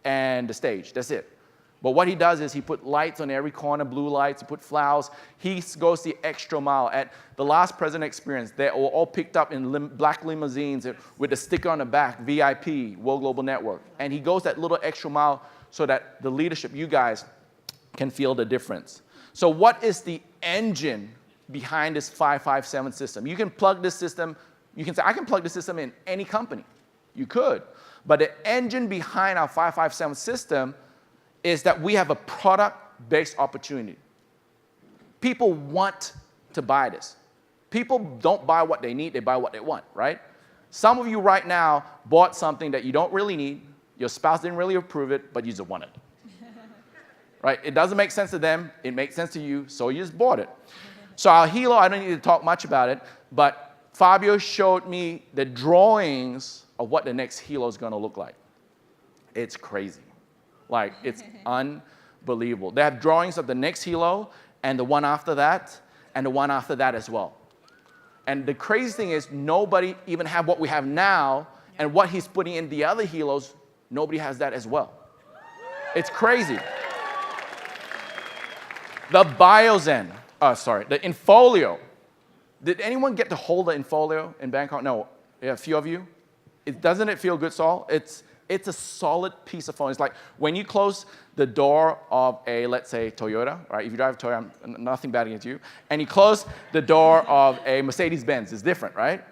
and the stage. That's it. But what he does is he put lights on every corner, blue lights, he put flowers. He goes the extra mile. At the last president experience, they were all picked up in black limousines with a sticker on the back, VIP, World Global Network. And he goes that little extra mile so that the leadership, you guys, can feel the difference. So what is the engine behind this 557 system? You can plug this system. You can say, I can plug the system in any company. You could. But the engine behind our 557 system is that we have a product-based opportunity. People want to buy this. People don't buy what they need, they buy what they want, right? Some of you right now bought something that you don't really need, your spouse didn't really approve it, but you just want it. Right? It doesn't make sense to them, it makes sense to you, so you just bought it. So our Hilo, I don't need to talk much about it, but Fabio showed me the drawings of what the next Hilo is going to look like. It's crazy. Like, it's unbelievable. They have drawings of the next Hilo and the one after that and the one after that as well. And the crazy thing is nobody even have what we have now, and what he's putting in the other Hilos, nobody has that as well. It's crazy. The the Infolio. Did anyone get to hold the Infolio in Bangkok? No, yeah, a few of you. Doesn't it feel good, Saul? It's a solid piece of phone. It's like when you close the door of a, let's say, Toyota, right? If you drive a Toyota, nothing bad against you, and you close the door of a Mercedes-Benz, it's different, right?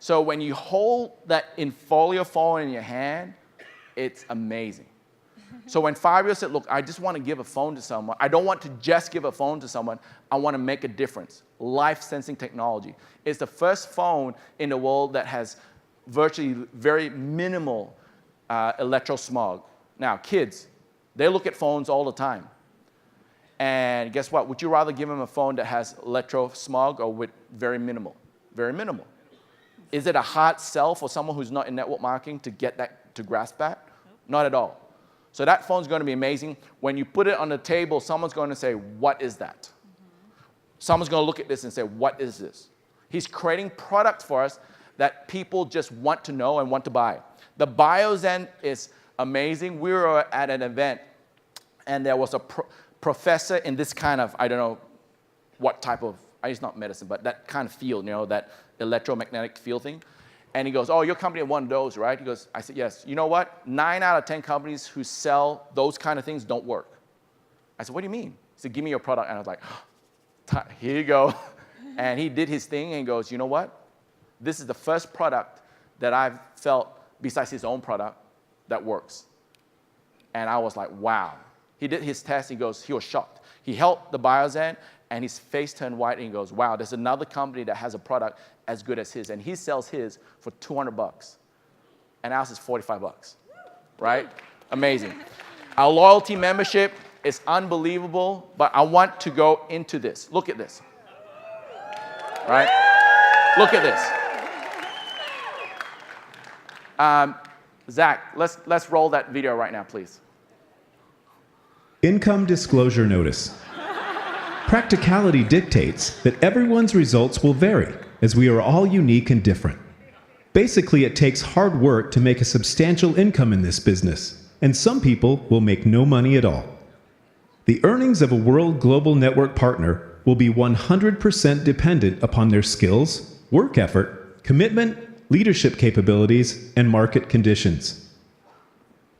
So when you hold that Infolio phone in your hand, it's amazing. So when Fabio said, look, I just want to give a phone to someone, I don't want to just give a phone to someone, I want to make a difference. Life sensing technology. It's the first phone in the world that has virtually very minimal electrosmog. Now, kids, they look at phones all the time. And guess what? Would you rather give them a phone that has electrosmog or with very minimal? Very minimal. Is it a hard sell for someone who's not in network marketing to get that, to grasp that? Not at all. So that phone's going to be amazing. When you put it on the table, someone's going to say, what is that? Someone's going to look at this and say, what is this? He's creating products for us that people just want to know and want to buy. The BioZen is amazing. We were at an event, and there was a professor in this kind of, I don't know what type of, it's not medicine, but that kind of field, that electromagnetic field thing. And he goes, oh, your company had one of those, right? He goes, I said, yes. You know what? 9 out of 10 companies who sell those kind of things don't work. I said, what do you mean? He said, give me your product. And I was like, here you go. And he did his thing and goes, you know what? This is the first product that I've felt, besides his own product, that works. And I was like, wow. He did his test. He was shocked. He held the Biozen, and his face turned white, and he goes, wow, there's another company that has a product as good as his. And he sells his for $200. And ours is $45, right? Amazing. Our loyalty membership is unbelievable, but I want to go into this. Look at this. Right? Look at this. Zach, let's roll that video right now, please. Income disclosure notice. Practicality dictates that everyone's results will vary, as we are all unique and different. Basically, it takes hard work to make a substantial income in this business, and some people will make no money at all. The earnings of a WORlD Global Network partner will be 100% dependent upon their skills, work effort, commitment, leadership capabilities, and market conditions.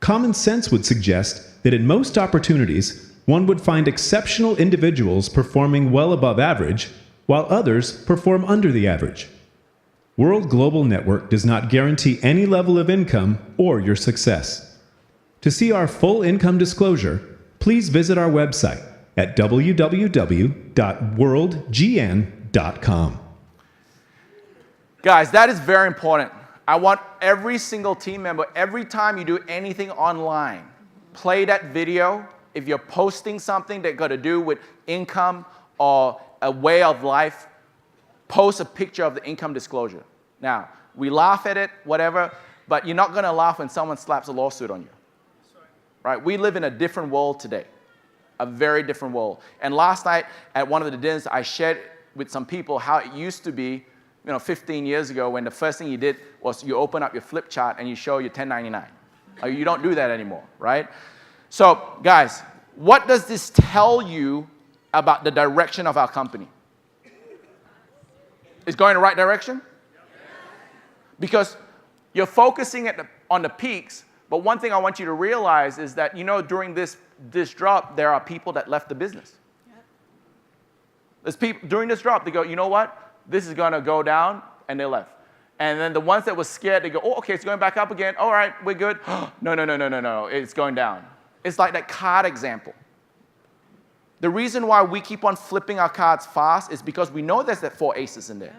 Common sense would suggest that in most opportunities, one would find exceptional individuals performing well above average, while others perform under the average. WORlD Global Network does not guarantee any level of income or your success. To see our full income disclosure, please visit our website at www.worldgn.com. Guys, that is very important. I want every single team member, every time you do anything online, play that video. If you're posting something that got to do with income or a way of life, post a picture of the income disclosure. Now, we laugh at it, whatever, but you're not going to laugh when someone slaps a lawsuit on you. Right? We live in a different world today, a very different world. And last night at one of the dinners, I shared with some people how it used to be, 15 years ago, when the first thing you did was you open up your flip chart and you show your 1099. You don't do that anymore, right? So, guys, what does this tell you about the direction of our company? It's going in the right direction? Because you're focusing on the peaks, but one thing I want you to realize is that, during this drop, there are people that left the business. There's people, during this drop, they go, you know what? This is going to go down, and they left. And then the ones that were scared, they go, oh, okay, it's going back up again. All right, we're good. No, it's going down. It's like that card example. The reason why we keep on flipping our cards fast is because we know there's that 4 aces in there.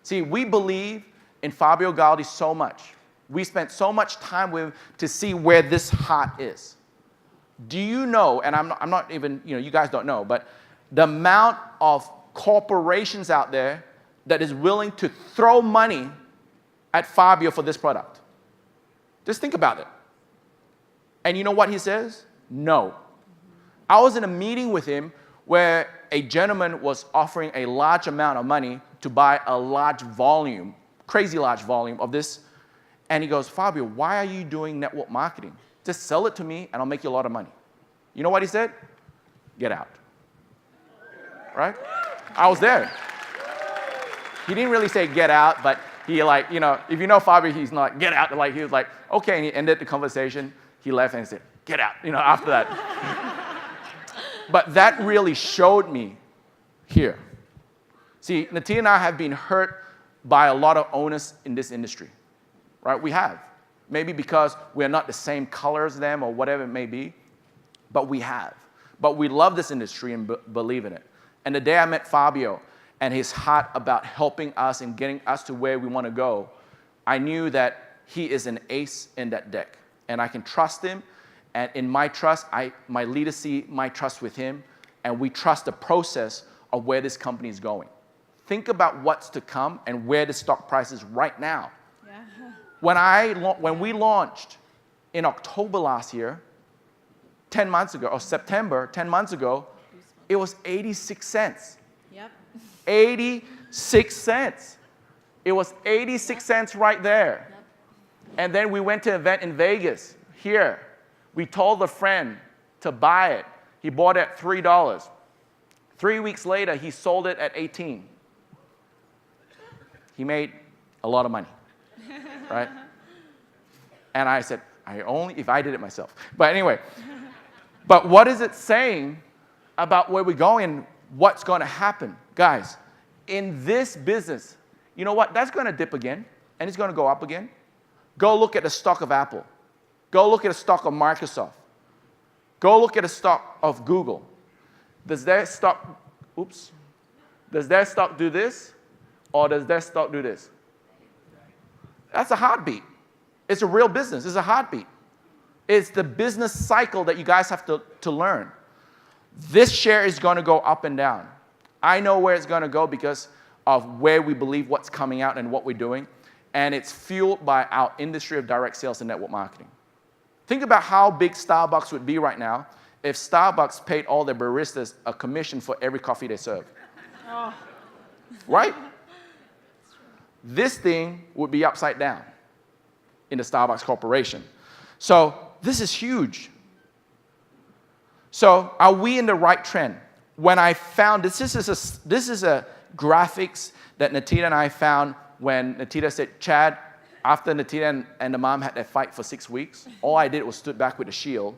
See, we believe in Fabio Galdi so much. We spent so much time with him to see where this heart is. Do you know, and I'm not even, you guys don't know, but the amount of corporations out there that is willing to throw money at Fabio for this product? Just think about it. And you know what he says? No. I was in a meeting with him where a gentleman was offering a large amount of money to buy a large volume, crazy large volume of this. And he goes, Fabio, why are you doing network marketing? Just sell it to me and I'll make you a lot of money. You know what he said? Get out. Right? I was there. He didn't really say get out, but he if you know Fabio, he's not get out. He was like, okay, and he ended the conversation. He left and he said, get out, after that. But that really showed me here. See, Nattida and I have been hurt by a lot of owners in this industry, right? We have. Maybe because we're not the same color as them or whatever it may be, but we have. But we love this industry and believe in it. And the day I met Fabio and his heart about helping us and getting us to where we want to go, I knew that he is an ace in that deck. And I can trust him. And in my trust, my leaders see my trust with him. And we trust the process of where this company is going. Think about what's to come and where the stock price is right now. Yeah. When we launched in October last year, 10 months ago, or September, 10 months ago, it was 86 cents. Yep. 86 cents. It was 86 cents right there. Yep. And then we went to an event in Vegas, here. We told a friend to buy it. He bought it at $3. 3 weeks later, he sold it at $18. He made a lot of money. right? And I said, if I did it myself. But anyway, but what is it saying about where we're going, what's going to happen? Guys, in this business, you know what? That's going to dip again, and it's going to go up again. Go look at the stock of Apple. Go look at the stock of Microsoft. Go look at the stock of Google. Does their stock do this, or does their stock do this? That's a heartbeat. It's a real business. It's a heartbeat. It's the business cycle that you guys have to learn. This share is going to go up and down. I know where it's going to go because of where we believe what's coming out and what we're doing. And it's fueled by our industry of direct sales and network marketing. Think about how big Starbucks would be right now if Starbucks paid all their baristas a commission for every coffee they serve. Oh. Right? This thing would be upside down in the Starbucks Corporation. So this is huge. So are we in the right trend? When I found this is a graphics that Nattida and I found when Nattida said, Chad, after Nattida and the mom had their fight for 6 weeks, all I did was stood back with a shield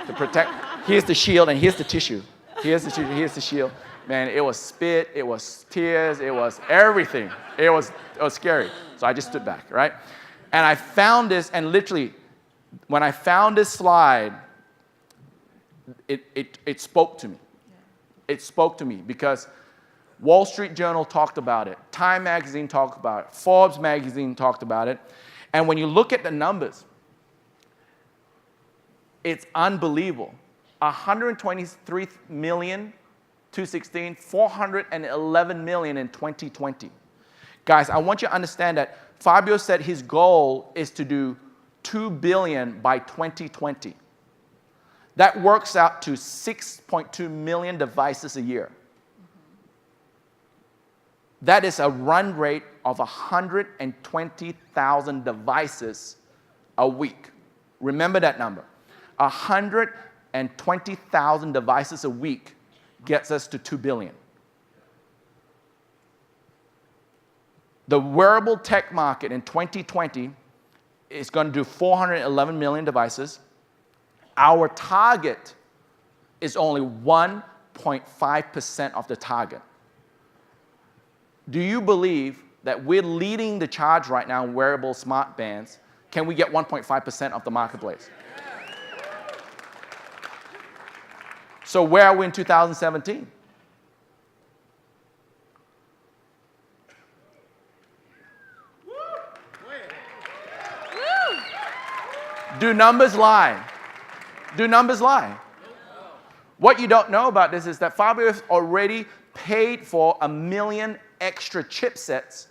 to protect. Here's the shield and here's the tissue. Here's the shield. Man, it was spit, it was tears, it was everything. It was scary. So I just stood back, right? And I found this, and literally, when I found this slide, it spoke to me. It spoke to me because Wall Street Journal talked about it. Time Magazine talked about it. Forbes Magazine talked about it. And when you look at the numbers, it's unbelievable. 123 million, 2016, 411 million in 2020. Guys, I want you to understand that Fabio said his goal is to do 2 billion by 2020. That works out to 6.2 million devices a year. That is a run rate of 120,000 devices a week. Remember that number. 120,000 devices a week gets us to 2 billion. The wearable tech market in 2020 is going to do 411 million devices. Our target is only 1.5% of the target. Do you believe that we're leading the charge right now in wearable smart bands? Can we get 1.5% of the marketplace? So where are we in 2017? Do numbers lie? Do numbers lie? What you don't know about this is that Fabio has already paid for 1 million extra chipsets,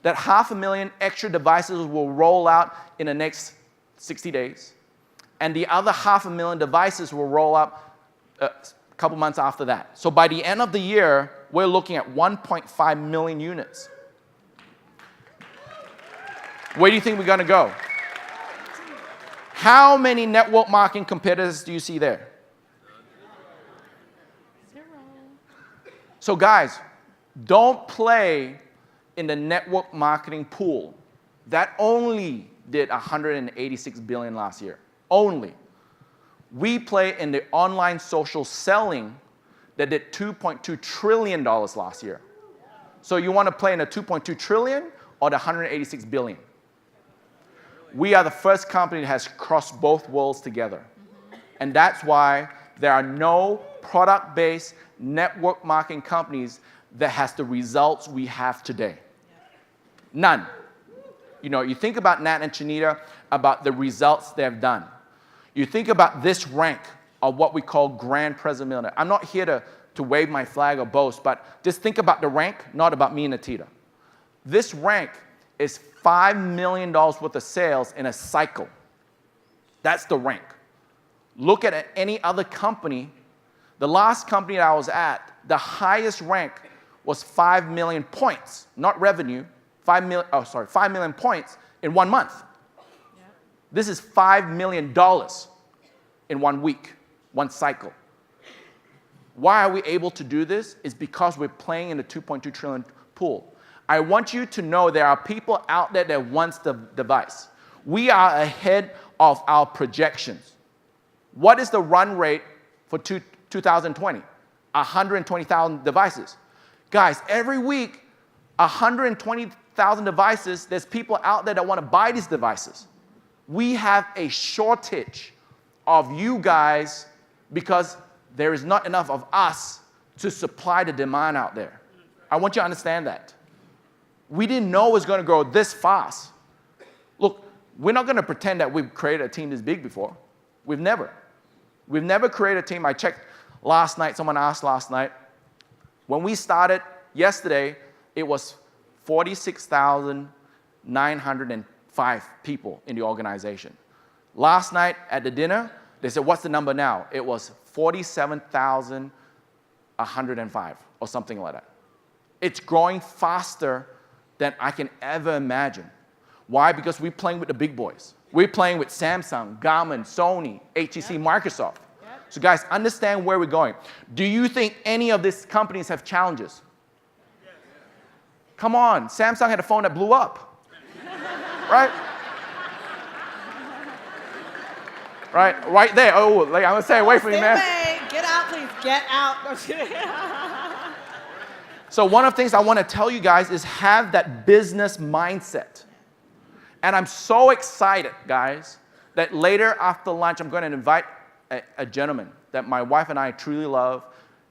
that 500,000 extra devices will roll out in the next 60 days. And the other 500,000 devices will roll out a couple months after that. So by the end of the year, we're looking at 1.5 million units. Where do you think we're going to go? How many network marketing competitors do you see there? 0. So guys, don't play in the network marketing pool. That only did 186 billion last year. Only. We play in the online social selling that did $2.2 trillion last year. So you want to play in the 2.2 trillion or the 186 billion? We are the first company that has crossed both worlds together. And that's why there are no product-based network marketing companies that has the results we have today. None. You know, you think about Nat and Nattida, about the results they've done. You think about this rank of what we call Grand President Millionaire. I'm not here to wave my flag or boast, but just think about the rank, not about me and Nattida. This rank is $5 million worth of sales in a cycle. That's the rank. Look at any other company. The last company that I was at, the highest rank was 5 million points, not revenue, 5 million points in 1 month. Yeah. This is $5 million in 1 week, 1 cycle. Why are we able to do this? It's because we're playing in the 2.2 trillion pool. I want you to know there are people out there that wants the device. We are ahead of our projections. What is the run rate for 2020? 120,000 devices. Guys, every week, 120,000 devices, there's people out there that want to buy these devices. We have a shortage of you guys because there is not enough of us to supply the demand out there. I want you to understand that. We didn't know it was going to grow this fast. Look, we're not going to pretend that we've created a team this big before. We've never created a team. I checked last night, someone asked last night. When we started yesterday, it was 46,905 people in the organization. Last night at the dinner, they said, what's the number now? It was 47,105 or something like that. It's growing faster than I can ever imagine. Why? Because we're playing with the big boys. We're playing with Samsung, Garmin, Sony, HTC, Microsoft. So guys, understand where we're going. Do you think any of these companies have challenges? Come on, Samsung had a phone that blew up, right? Right there. Oh, like, I'm gonna stay away from you, man. Away. Get out, please. Get out. So one of the things I want to tell you guys is have that business mindset. And I'm so excited, guys, that later after lunch, I'm going to invite a gentleman that my wife and I truly love.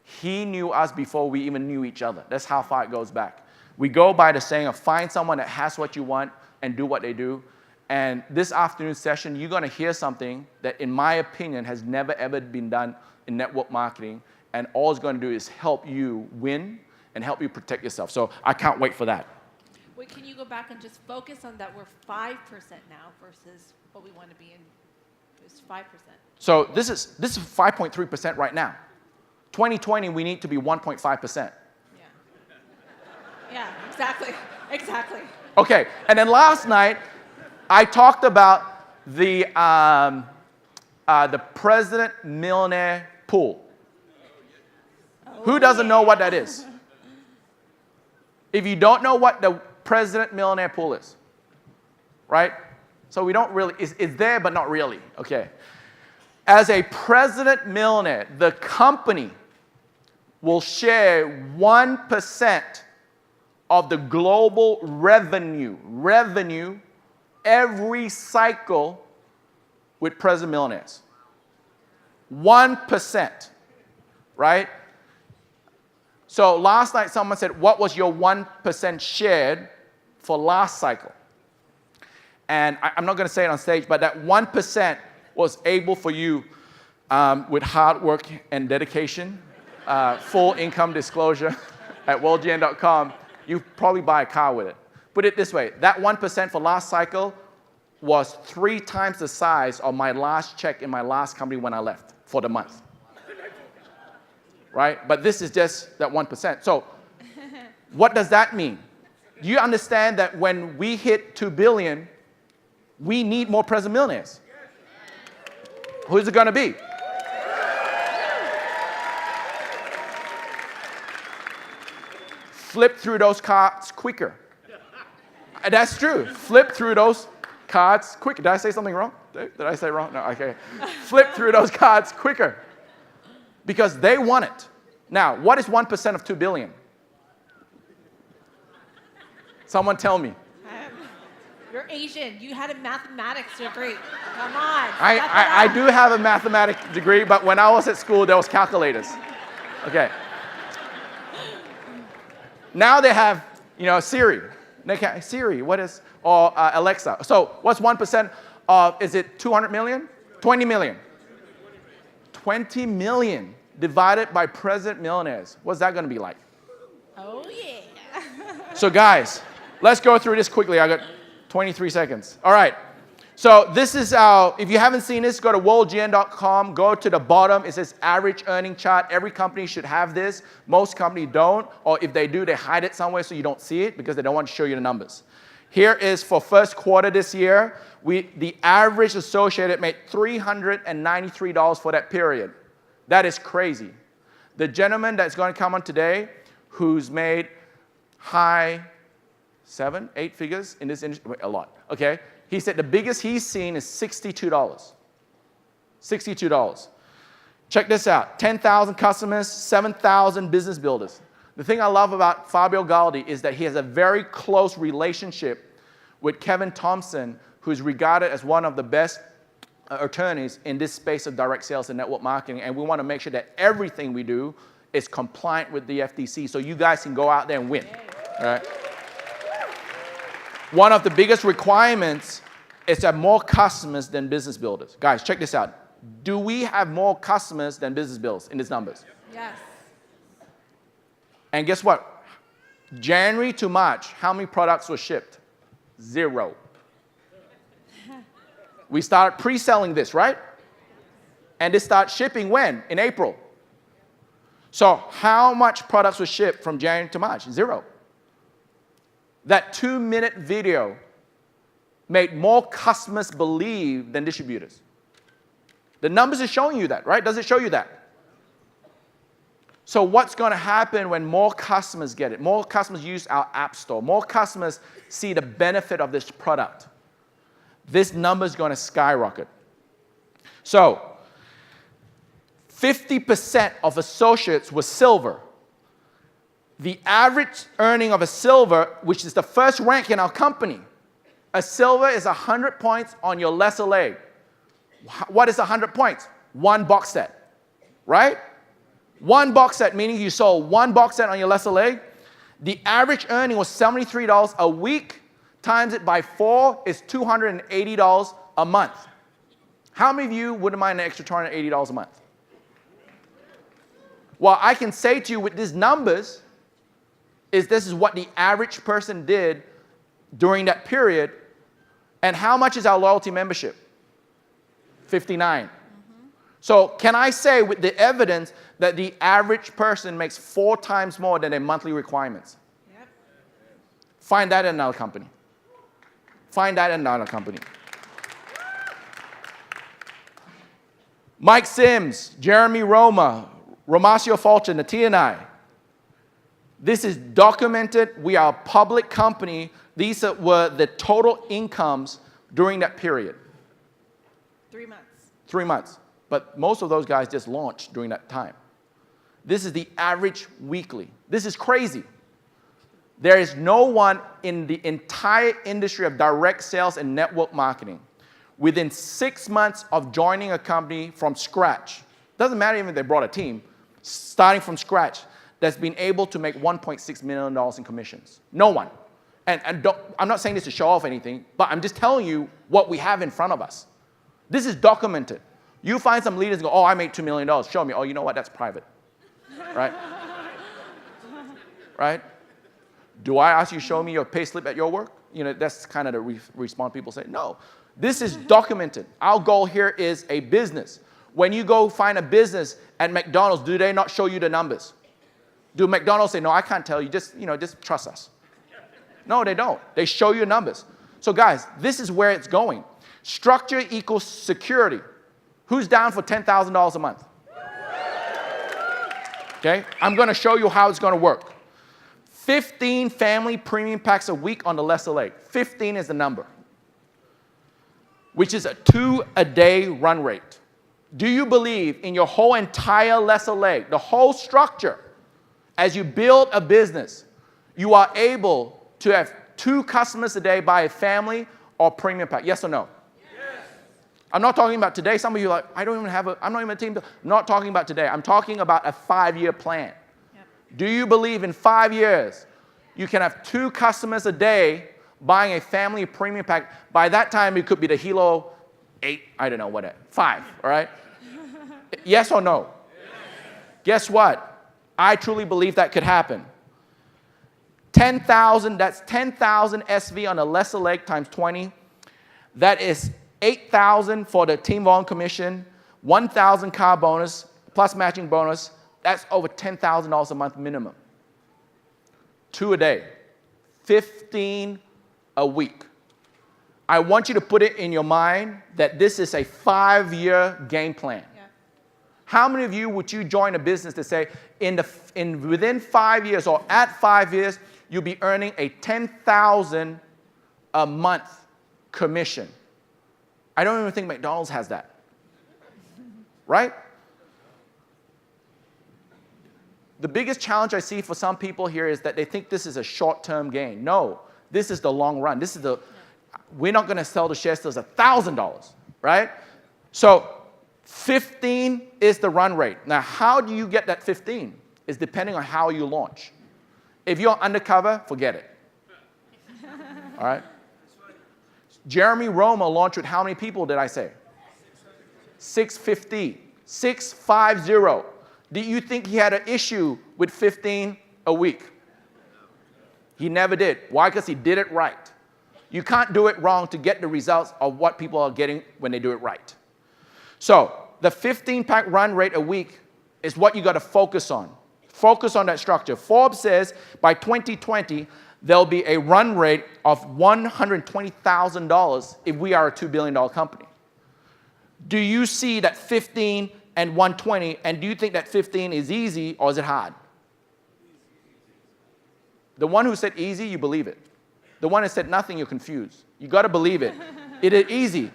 He knew us before we even knew each other. That's how far it goes back. We go by the saying of find someone that has what you want and do what they do. And this afternoon session, you're going to hear something that, in my opinion, has never, ever been done in network marketing. And all it's going to do is help you win and help you protect yourself. So I can't wait for that. Wait, can you go back and just focus on that we're 5% now versus what we want to be in? It's 5%. So this is 5.3% right now. 2020, we need to be 1.5%. Yeah, exactly. Exactly. Okay, and then last night, I talked about the President Millionaire Pool. Who doesn't know what that is? If you don't know what the President Millionaire Pool is, right? So we don't really, it's there, but not really, okay. As a President Millionaire, the company will share 1% of the global revenue every cycle with President Millionaires. 1%, right? So last night someone said, what was your 1% shared for last cycle? And I'm not going to say it on stage, but that 1% was able for you with hard work and dedication, full income disclosure at WORlDGN.com, you probably buy a car with it. Put it this way, that 1% for last cycle was 3 times the size of my last check in my last company when I left for the month. Right? But this is just that 1%. So what does that mean? Do you understand that when we hit 2 billion, we need more President Millionaires? Who's it going to be? Flip through those cards quicker. That's true. Flip through those cards quicker. Did I say something wrong? Did I say wrong? No, okay. Flip through those cards quicker. Because they want it. Now, what is 1% of 2 billion? Someone tell me. You're Asian. You had a mathematics degree. Come on. I do have a mathematics degree, but when I was at school, there was calculators. Okay. Now they have, Siri. Siri, what is, or Alexa. So what's 1% of, is it 200 million? 20 million. 20 million divided by President Millionaires. What's that going to be like? Oh, yeah. So guys, let's go through this quickly. I got 23 seconds. All right. So this is our, if you haven't seen this, go to WORlDGN.com. Go to the bottom. It says average earning chart. Every company should have this. Most companies don't. Or if they do, they hide it somewhere so you don't see it because they don't want to show you the numbers. Here is for first quarter this year. The average associated made $393 for that period. That is crazy. The gentleman that's going to come on today who's made high 7, 8 figures in this industry, a lot, okay? He said the biggest he's seen is $62. $62. Check this out, 10,000 customers, 7,000 business builders. The thing I love about Fabio Galdi is that he has a very close relationship with Kevin Thompson, who's regarded as one of the best attorneys in this space of direct sales and network marketing, and we want to make sure that everything we do is compliant with the FTC so you guys can go out there and win. All right? One of the biggest requirements is to have more customers than business builders. Guys, check this out. Do we have more customers than business builders in these numbers? Yes. And guess what? January to March, how many products were shipped? 0. We started pre-selling this, right? And they start shipping when? In April. So how much products were shipped from January to March? 0. That 2-minute video made more customers believe than distributors. The numbers are showing you that, right? Does it show you that? So what's going to happen when more customers get it? More customers use our app store. More customers see the benefit of this product. This number is going to skyrocket. So 50% of associates were silver. The average earning of a silver, which is the first rank in our company, a silver is 100 points on your lesser leg. What is 100 points? 1 box set, right? 1 box set, meaning you sold 1 box set on your lesser leg. The average earning was $73 a week. Times it by 4 is $280 a month. How many of you wouldn't mind an extra $280 a month? Well, I can say to you with these numbers, this is what the average person did during that period. And how much is our loyalty membership? 59. So can I say with the evidence that the average person makes 4 times more than their monthly requirements? Yep. Find that in another company. Find that in another company. Mike Sims, Jeremy Roma, Romasio Fulcher, Natia and I. This is documented. We are a public company. These were the total incomes during that period. 3 months. 3 months. But most of those guys just launched during that time. This is the average weekly. This is crazy. There is no one in the entire industry of direct sales and network marketing within 6 months of joining a company from scratch, doesn't matter even if they brought a team, starting from scratch, that's been able to make $1.6 million in commissions. No one. And I'm not saying this to show off anything, but I'm just telling you what we have in front of us. This is documented. You find some leaders and go, oh, I made $2 million. Show me. Oh, you know what? That's private. Right? Right? Do I ask you to show me your pay slip at your work? You know, that's kind of the response people say. No. This is documented. Our goal here is a business. When you go find a business at McDonald's, do they not show you the numbers? Do McDonald's say, no, I can't tell you, just trust us? No, they don't. They show you numbers. So guys, this is where it's going. Structure equals security. Who's down for $10,000 a month? Okay, I'm going to show you how it's going to work. 15 family premium packs a week on the lesser leg. 15 is the number, which is a 2-a-day run rate. Do you believe in your whole entire lesser leg, the whole structure, as you build a business, you are able to have 2 customers a day by a family or premium pack? Yes or no? Yes. I'm not talking about today. Some of you are like, I'm not even a team. I'm not talking about today. I'm talking about a 5-year plan. Yep. Do you believe in 5 years you can have 2 customers a day buying a family premium pack? By that time, it could be the Hilo 8, I don't know what, 5, all right? Yes or no? Yes. Guess what? I truly believe that could happen. 10,000, that's 10,000 SV on a lesser leg times 20. That is 8,000 for the team volume commission, 1,000 car bonus, plus matching bonus. That's over $10,000 a month minimum. 2 a day, 15 a week. I want you to put it in your mind that this is a 5-year game plan. Yeah. How many of you would you join a business to say within 5 years or at 5 years, you'll be earning a $10,000 a month commission. I don't even think McDonald's has that. Right? The biggest challenge I see for some people here is that they think this is a short-term gain. No, this is the long run. We're not going to sell the shares till it's $1,000, right? So 15 is the run rate. Now, how do you get that 15? It's depending on how you launch. If you're undercover, forget it. All right? Jeremy Roma launched with how many people did I say? 650. 650. Do you think he had an issue with 15 a week? He never did. Why? Because he did it right. You can't do it wrong to get the results of what people are getting when they do it right. So the 15-pack run rate a week is what you got to focus on. Focus on that structure. Forbes says by 2020, there'll be a run rate of $120,000 if we are a $2 billion company. Do you see that 15 and 120, and do you think that 15 is easy or is it hard? The one who said easy, you believe it. The one that said nothing, you're confused. You got to believe it. It is easy.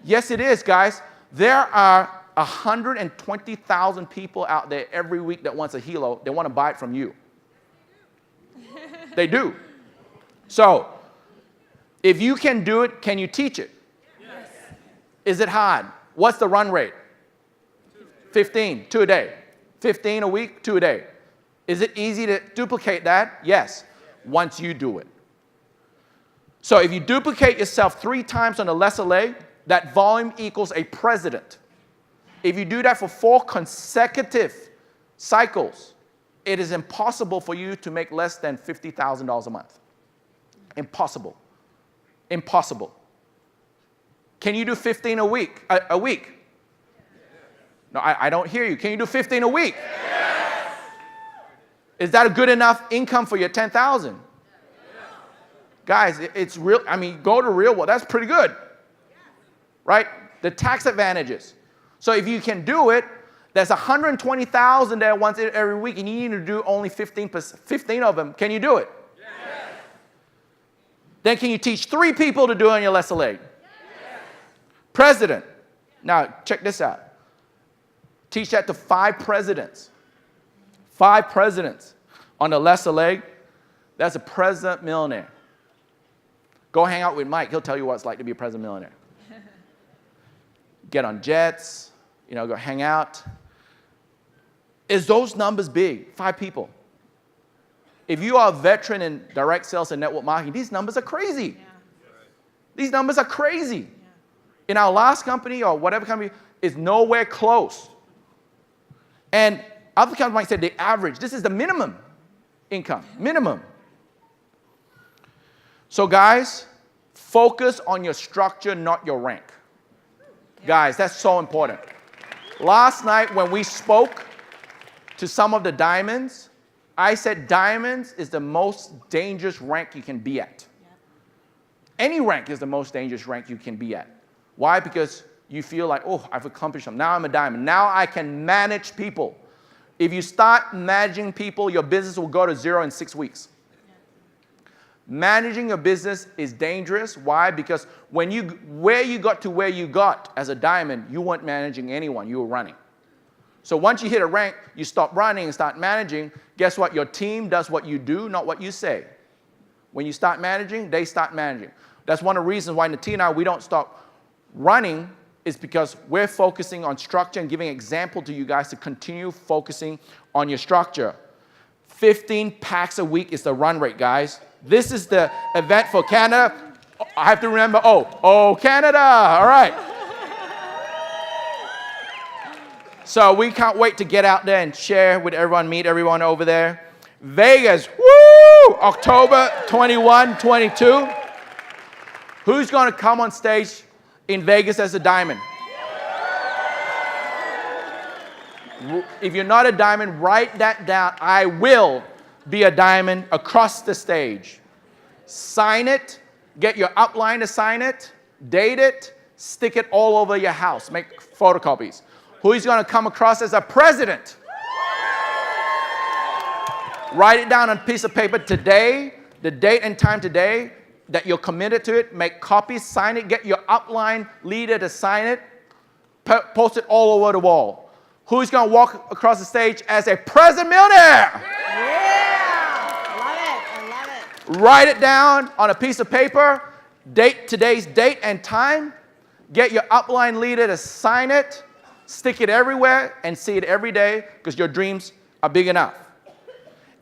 Yes, it is, guys. There are 120,000 people out there every week that wants a Hilo. They want to buy it from you. They do. So, if you can do it, can you teach it? Yes. Is it hard? What's the run rate? 15, 2 a day. 15 a week, 2 a day. Is it easy to duplicate that? Yes, once you do it. So if you duplicate yourself 3 times on the lesser leg, that volume equals a president. If you do that for 4 consecutive cycles, it is impossible for you to make less than $50,000 a month. Impossible. Impossible. Can you do 15 a week? A week? No, I don't hear you. Can you do 15 a week? Yes. Is that a good enough income for your 10,000? Yes. Guys, it's real. I mean, go to real world. That's pretty good. Right? The tax advantages. So if you can do it, there's 120,000 there once every week, and you need to do only 15 of them. Can you do it? Yes. Then can you teach 3 people to do it on your lesser leg? Yes. President. Now, check this out. Teach that to 5 presidents. 5 presidents on the lesser leg. That's a president millionaire. Go hang out with Mike. He'll tell you what it's like to be a president millionaire. Get on jets, go hang out. Is those numbers big? 5 people. If you are a veteran in direct sales and network marketing, these numbers are crazy. Yeah. These numbers are crazy. Yeah. In our last company or whatever company, it's nowhere close. And other companies might say the average. This is the minimum income. Minimum. So guys, focus on your structure, not your rank. Yeah. Guys, that's so important. Last night when we spoke to some of the diamonds, I said diamonds is the most dangerous rank you can be at. Yeah. Any rank is the most dangerous rank you can be at. Why? Because you feel like, oh, I've accomplished something. Now I'm a diamond. Now I can manage people. If you start managing people, your business will go to 0 in 6 weeks. Yeah. Managing your business is dangerous. Why? Because where you got to where you got as a diamond, you weren't managing anyone. You were running. So once you hit a rank, you stop running and start managing. Guess what? Your team does what you do, not what you say. When you start managing, they start managing. That's one of the reasons why Nattida and I, we don't stop running, is because we're focusing on structure and giving example to you guys to continue focusing on your structure. 15 packs a week is the run rate, guys. This is the event for Canada. I have to remember, Canada, all right. So we can't wait to get out there and share with everyone, meet everyone over there. Vegas, woo! October 21, 22. Who's going to come on stage in Vegas as a diamond? If you're not a diamond, write that down. I will be a diamond across the stage. Sign it. Get your upline to sign it. Date it. Stick it all over your house. Make photocopies. Who is going to come across as a president? Write it down on a piece of paper today, the date and time today that you're committed to it. Make copies, sign it, get your upline leader to sign it, post it all over the wall. Who's going to walk across the stage as a present millionaire? Yeah! Love it. I love it. Write it down on a piece of paper, today's date and time. Get your upline leader to sign it, stick it everywhere, and see it every day because your dreams are big enough.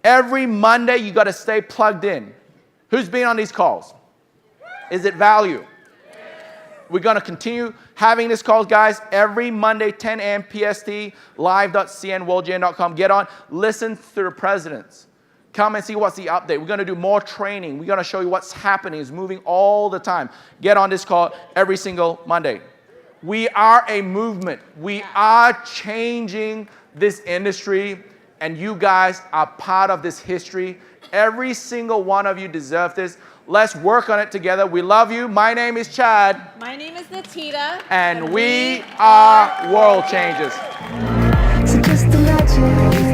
Every Monday, you got to stay plugged in. Who's been on these calls? Is it value? We're going to continue having these calls, guys, every Monday, 10 a.m. PST, live.cnworldgn.com. Get on, listen to the presidents. Come and see what's the update. We're going to do more training. We're going to show you what's happening. It's moving all the time. Get on this call every single Monday. We are a movement. We are changing this industry, and you guys are part of this history. Every single one of you deserve this. Let's work on it together. We love you. My name is Chad. My name is Nattida. And we are world changers. So just imagine